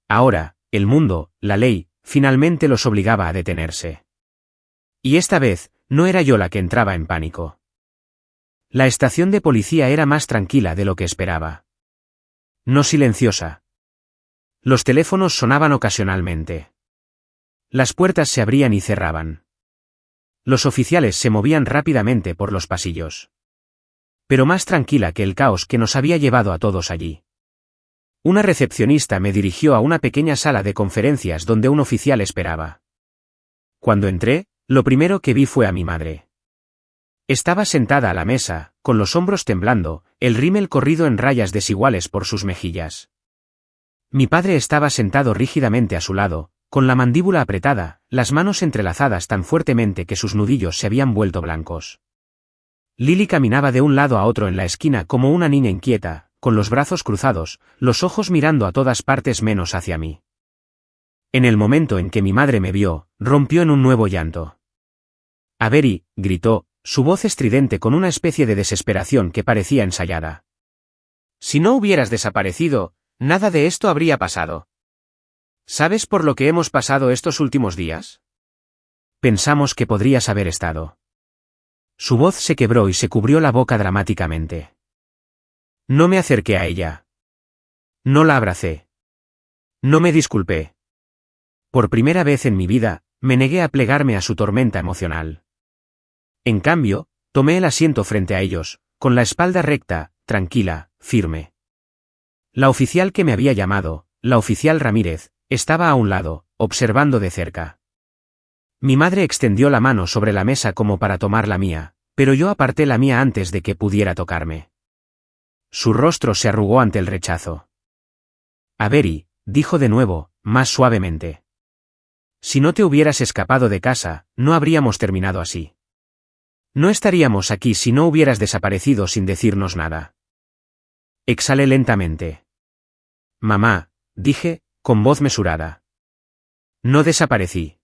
Ahora, el mundo, la ley, finalmente los obligaba a detenerse. Y esta vez, no era yo la que entraba en pánico. La estación de policía era más tranquila de lo que esperaba. No silenciosa. Los teléfonos sonaban ocasionalmente. Las puertas se abrían y cerraban. Los oficiales se movían rápidamente por los pasillos. Pero más tranquila que el caos que nos había llevado a todos allí. Una recepcionista me dirigió a una pequeña sala de conferencias donde un oficial esperaba. Cuando entré, lo primero que vi fue a mi madre. Estaba sentada a la mesa, con los hombros temblando, el rímel corrido en rayas desiguales por sus mejillas. Mi padre estaba sentado rígidamente a su lado, con la mandíbula apretada, las manos entrelazadas tan fuertemente que sus nudillos se habían vuelto blancos. Lily caminaba de un lado a otro en la esquina como una niña inquieta, con los brazos cruzados, los ojos mirando a todas partes menos hacia mí. En el momento en que mi madre me vio, rompió en un nuevo llanto. Avery, gritó, su voz estridente con una especie de desesperación que parecía ensayada. Si no hubieras desaparecido, nada de esto habría pasado. ¿Sabes por lo que hemos pasado estos últimos días? Pensamos que podrías haber estado. Su voz se quebró y se cubrió la boca dramáticamente. No me acerqué a ella. No la abracé. No me disculpé. Por primera vez en mi vida, me negué a plegarme a su tormenta emocional. En cambio, tomé el asiento frente a ellos, con la espalda recta, tranquila, firme. La oficial que me había llamado, la oficial Ramírez, estaba a un lado, observando de cerca. Mi madre extendió la mano sobre la mesa como para tomar la mía, pero yo aparté la mía antes de que pudiera tocarme. Su rostro se arrugó ante el rechazo. Avery, dijo de nuevo, más suavemente. Si no te hubieras escapado de casa, no habríamos terminado así. No estaríamos aquí si no hubieras desaparecido sin decirnos nada. Exhalé lentamente. Mamá, dije, con voz mesurada. No desaparecí.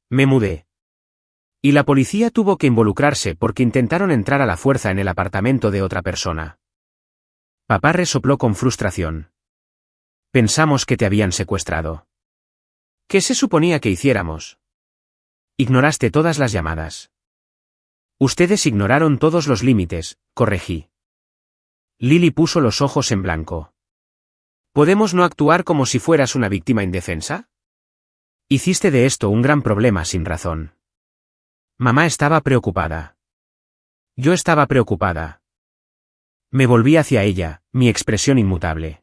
Me mudé. Y la policía tuvo que involucrarse porque intentaron entrar a la fuerza en el apartamento de otra persona. Papá resopló con frustración. Pensamos que te habían secuestrado. ¿Qué se suponía que hiciéramos? Ignoraste todas las llamadas. Ustedes ignoraron todos los límites, corregí. Lily puso los ojos en blanco. ¿Podemos no actuar como si fueras una víctima indefensa? Hiciste de esto un gran problema sin razón. Mamá estaba preocupada. Yo estaba preocupada. Me volví hacia ella, mi expresión inmutable.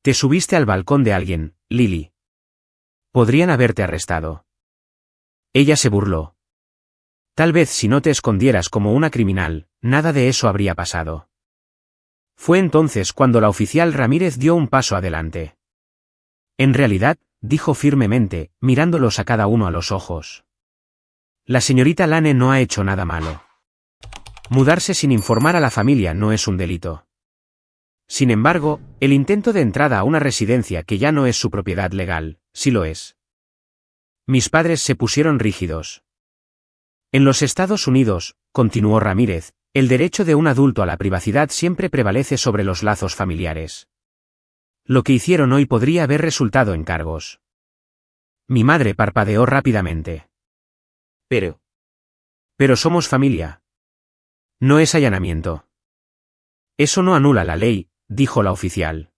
Te subiste al balcón de alguien, Lily. Podrían haberte arrestado. Ella se burló. Tal vez si no te escondieras como una criminal, nada de eso habría pasado. Fue entonces cuando la oficial Ramírez dio un paso adelante. En realidad, dijo firmemente, mirándolos a cada uno a los ojos. La señorita Lane no ha hecho nada malo. Mudarse sin informar a la familia no es un delito. Sin embargo, el intento de entrada a una residencia que ya no es su propiedad legal, sí lo es. Mis padres se pusieron rígidos. En los Estados Unidos, continuó Ramírez, el derecho de un adulto a la privacidad siempre prevalece sobre los lazos familiares. Lo que hicieron hoy podría haber resultado en cargos. Mi madre parpadeó rápidamente. Pero somos familia. No es allanamiento. Eso no anula la ley, dijo la oficial.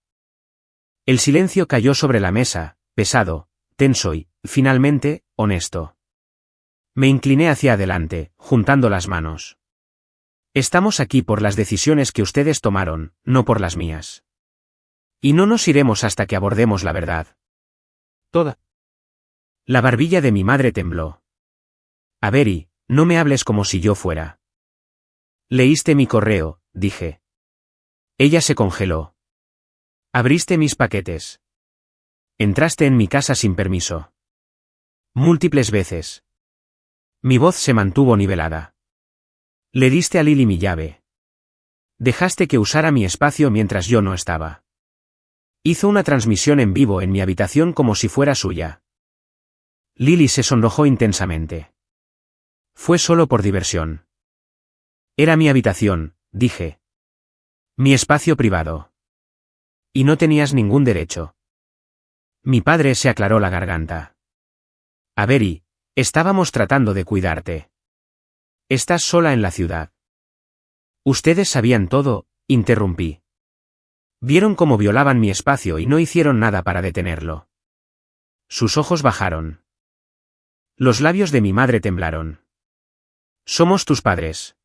El silencio cayó sobre la mesa, pesado, tenso y, finalmente, honesto. Me incliné hacia adelante, juntando las manos. Estamos aquí por las decisiones que ustedes tomaron, no por las mías. Y no nos iremos hasta que abordemos la verdad. Toda. La barbilla de mi madre tembló. Avery, no me hables como si yo fuera. Leíste mi correo, dije. Ella se congeló. Abriste mis paquetes. Entraste en mi casa sin permiso. Múltiples veces. Mi voz se mantuvo nivelada. Le diste a Lily mi llave. Dejaste que usara mi espacio mientras yo no estaba. Hizo una transmisión en vivo en mi habitación como si fuera suya. Lily se sonrojó intensamente. Fue solo por diversión. Era mi habitación, dije. Mi espacio privado. Y no tenías ningún derecho. Mi padre se aclaró la garganta. Avery, estábamos tratando de cuidarte. Estás sola en la ciudad. Ustedes sabían todo, interrumpí. Vieron cómo violaban mi espacio y no hicieron nada para detenerlo. Sus ojos bajaron. Los labios de mi madre temblaron. Somos tus padres.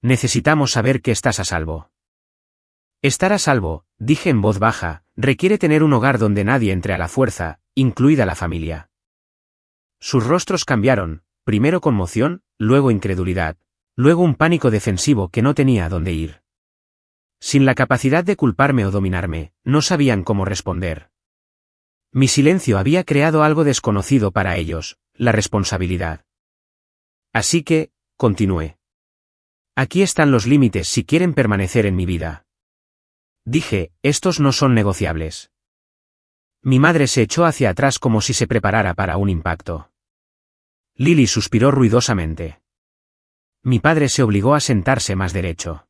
Necesitamos saber que estás a salvo. Estar a salvo, dije en voz baja, requiere tener un hogar donde nadie entre a la fuerza, incluida la familia. Sus rostros cambiaron, primero conmoción, luego incredulidad, luego un pánico defensivo que no tenía a dónde ir. Sin la capacidad de culparme o dominarme, no sabían cómo responder. Mi silencio había creado algo desconocido para ellos, la responsabilidad. Así que, continué. Aquí están los límites si quieren permanecer en mi vida. Dije, estos no son negociables. Mi madre se echó hacia atrás como si se preparara para un impacto. Lily suspiró ruidosamente. Mi padre se obligó a sentarse más derecho.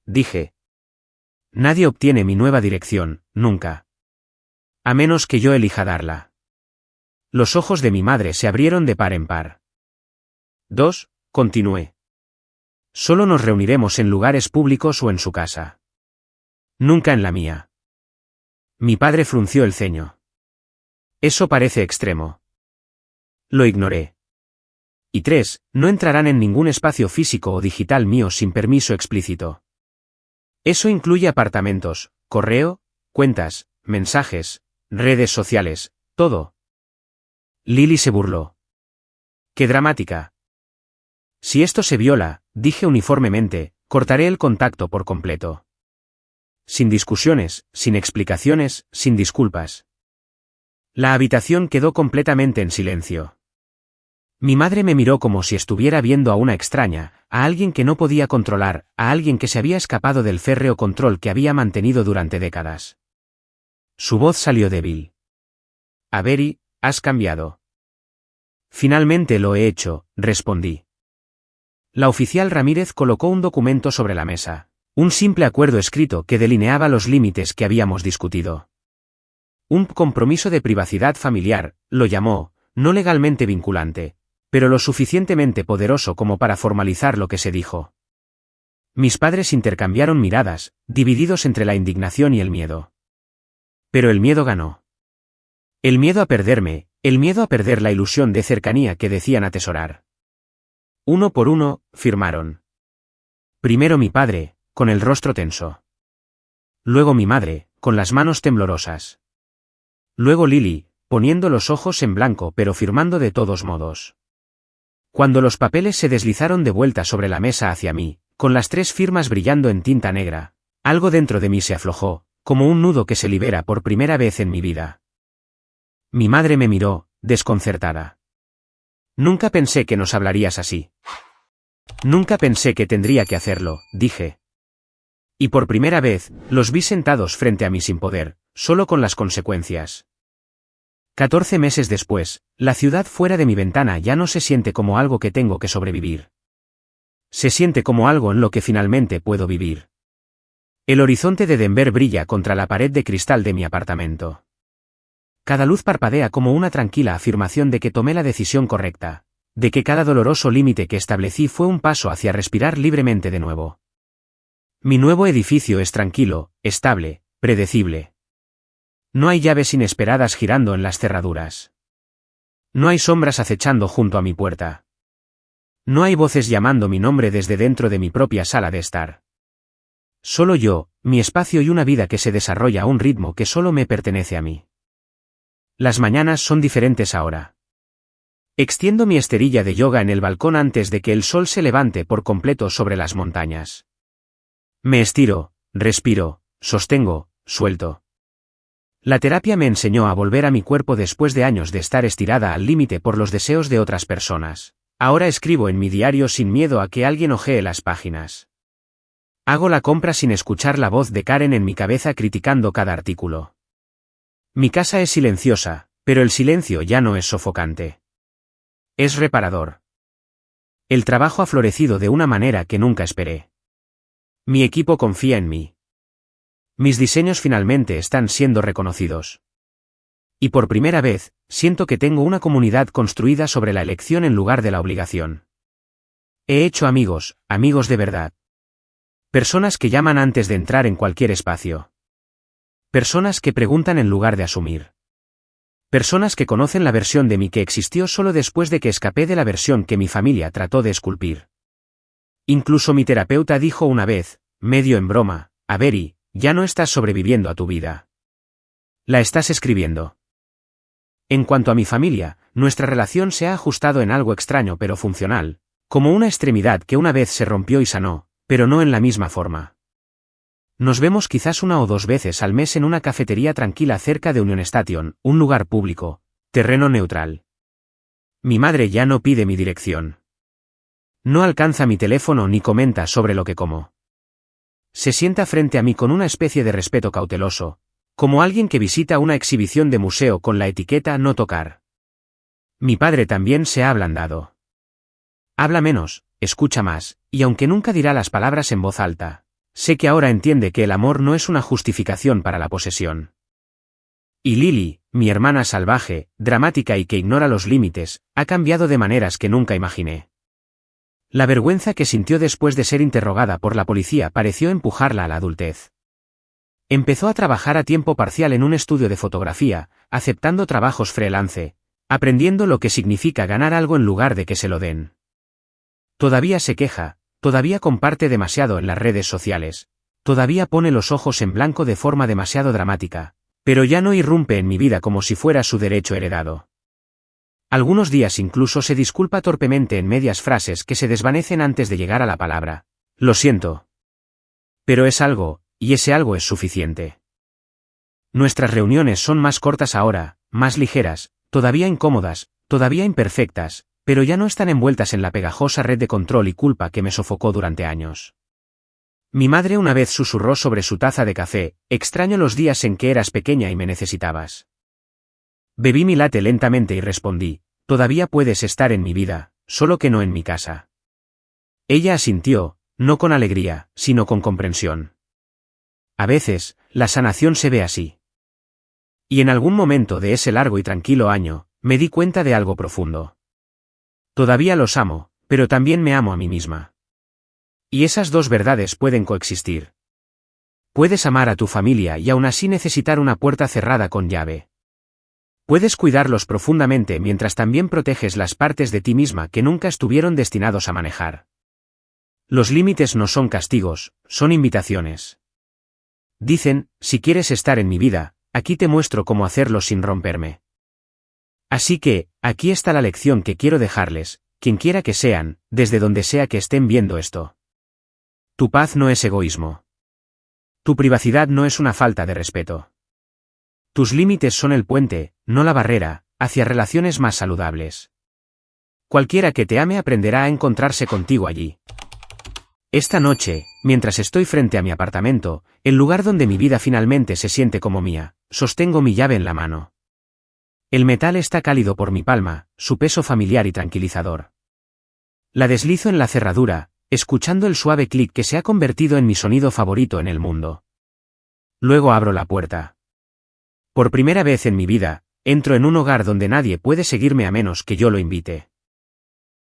Dije. Nadie obtiene mi nueva dirección, nunca. A menos que yo elija darla. Los ojos de mi madre se abrieron de par en par. 2, continué. Solo nos reuniremos en lugares públicos o en su casa. Nunca en la mía. Mi padre frunció el ceño. Eso parece extremo. Lo ignoré. Y 3, no entrarán en ningún espacio físico o digital mío sin permiso explícito. Eso incluye apartamentos, correo, cuentas, mensajes, redes sociales, todo. Lily se burló. ¡Qué dramática! Si esto se viola, dije uniformemente, cortaré el contacto por completo. Sin discusiones, sin explicaciones, sin disculpas. La habitación quedó completamente en silencio. Mi madre me miró como si estuviera viendo a una extraña, a alguien que no podía controlar, a alguien que se había escapado del férreo control que había mantenido durante décadas. Su voz salió débil. Avery, has cambiado. Finalmente lo he hecho, respondí. La oficial Ramírez colocó un documento sobre la mesa, un simple acuerdo escrito que delineaba los límites que habíamos discutido. Un compromiso de privacidad familiar, lo llamó, no legalmente vinculante, pero lo suficientemente poderoso como para formalizar lo que se dijo. Mis padres intercambiaron miradas, divididos entre la indignación y el miedo. Pero el miedo ganó. El miedo a perderme, el miedo a perder la ilusión de cercanía que decían atesorar. Uno por uno, firmaron. Primero mi padre, con el rostro tenso. Luego mi madre, con las manos temblorosas. Luego Lily, poniendo los ojos en blanco pero firmando de todos modos. Cuando los papeles se deslizaron de vuelta sobre la mesa hacia mí, con las 3 firmas brillando en tinta negra. Algo dentro de mí se aflojó, como un nudo que se libera por primera vez en mi vida. Mi madre me miró, desconcertada. Nunca pensé que nos hablarías así. Nunca pensé que tendría que hacerlo, dije. Y por primera vez, los vi sentados frente a mí sin poder, solo con las consecuencias. 14 meses después, la ciudad fuera de mi ventana ya no se siente como algo que tengo que sobrevivir. Se siente como algo en lo que finalmente puedo vivir. El horizonte de Denver brilla contra la pared de cristal de mi apartamento. Cada luz parpadea como una tranquila afirmación de que tomé la decisión correcta, de que cada doloroso límite que establecí fue un paso hacia respirar libremente de nuevo. Mi nuevo edificio es tranquilo, estable, predecible. No hay llaves inesperadas girando en las cerraduras. No hay sombras acechando junto a mi puerta. No hay voces llamando mi nombre desde dentro de mi propia sala de estar. Solo yo, mi espacio y una vida que se desarrolla a un ritmo que solo me pertenece a mí. Las mañanas son diferentes ahora. Extiendo mi esterilla de yoga en el balcón antes de que el sol se levante por completo sobre las montañas. Me estiro, respiro, sostengo, suelto. La terapia me enseñó a volver a mi cuerpo después de años de estar estirada al límite por los deseos de otras personas. Ahora escribo en mi diario sin miedo a que alguien hojee las páginas. Hago la compra sin escuchar la voz de Karen en mi cabeza criticando cada artículo. Mi casa es silenciosa, pero el silencio ya no es sofocante. Es reparador. El trabajo ha florecido de una manera que nunca esperé. Mi equipo confía en mí. Mis diseños finalmente están siendo reconocidos. Y por primera vez, siento que tengo una comunidad construida sobre la elección en lugar de la obligación. He hecho amigos, amigos de verdad. Personas que llaman antes de entrar en cualquier espacio. Personas que preguntan en lugar de asumir. Personas que conocen la versión de mí que existió solo después de que escapé de la versión que mi familia trató de esculpir. Incluso mi terapeuta dijo una vez, medio en broma, Avery, ya no estás sobreviviendo a tu vida. La estás escribiendo. En cuanto a mi familia, nuestra relación se ha ajustado en algo extraño pero funcional, como una extremidad que una vez se rompió y sanó, pero no en la misma forma. Nos vemos quizás 1 o 2 veces al mes en una cafetería tranquila cerca de Union Station, un lugar público, terreno neutral. Mi madre ya no pide mi dirección. No alcanza mi teléfono ni comenta sobre lo que como. Se sienta frente a mí con una especie de respeto cauteloso, como alguien que visita una exhibición de museo con la etiqueta no tocar. Mi padre también se ha ablandado. Habla menos, escucha más, y aunque nunca dirá las palabras en voz alta, sé que ahora entiende que el amor no es una justificación para la posesión. Y Lily, mi hermana salvaje, dramática y que ignora los límites, ha cambiado de maneras que nunca imaginé. La vergüenza que sintió después de ser interrogada por la policía pareció empujarla a la adultez. Empezó a trabajar a tiempo parcial en un estudio de fotografía, aceptando trabajos freelance, aprendiendo lo que significa ganar algo en lugar de que se lo den. Todavía se queja, todavía comparte demasiado en las redes sociales, todavía pone los ojos en blanco de forma demasiado dramática, pero ya no irrumpe en mi vida como si fuera su derecho heredado. Algunos días incluso se disculpa torpemente en medias frases que se desvanecen antes de llegar a la palabra. Lo siento. Pero es algo, y ese algo es suficiente. Nuestras reuniones son más cortas ahora, más ligeras, todavía incómodas, todavía imperfectas, pero ya no están envueltas en la pegajosa red de control y culpa que me sofocó durante años. Mi madre una vez susurró sobre su taza de café, extraño los días en que eras pequeña y me necesitabas. Bebí mi latte lentamente y respondí, todavía puedes estar en mi vida, solo que no en mi casa. Ella asintió, no con alegría, sino con comprensión. A veces, la sanación se ve así. Y en algún momento de ese largo y tranquilo año, me di cuenta de algo profundo. Todavía los amo, pero también me amo a mí misma. Y esas dos verdades pueden coexistir. Puedes amar a tu familia y aún así necesitar una puerta cerrada con llave. Puedes cuidarlos profundamente mientras también proteges las partes de ti misma que nunca estuvieron destinados a manejar. Los límites no son castigos, son invitaciones. Dicen, si quieres estar en mi vida, aquí te muestro cómo hacerlo sin romperme. Así que, aquí está la lección que quiero dejarles, quien quiera que sean, desde donde sea que estén viendo esto. Tu paz no es egoísmo. Tu privacidad no es una falta de respeto. Tus límites son el puente, no la barrera, hacia relaciones más saludables. Cualquiera que te ame aprenderá a encontrarse contigo allí. Esta noche, mientras estoy frente a mi apartamento, el lugar donde mi vida finalmente se siente como mía, sostengo mi llave en la mano. El metal está cálido por mi palma, su peso familiar y tranquilizador. La deslizo en la cerradura, escuchando el suave clic que se ha convertido en mi sonido favorito en el mundo. Luego abro la puerta. Por primera vez en mi vida, entro en un hogar donde nadie puede seguirme a menos que yo lo invite.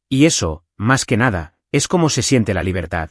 Y eso, más que nada, es como se siente la libertad.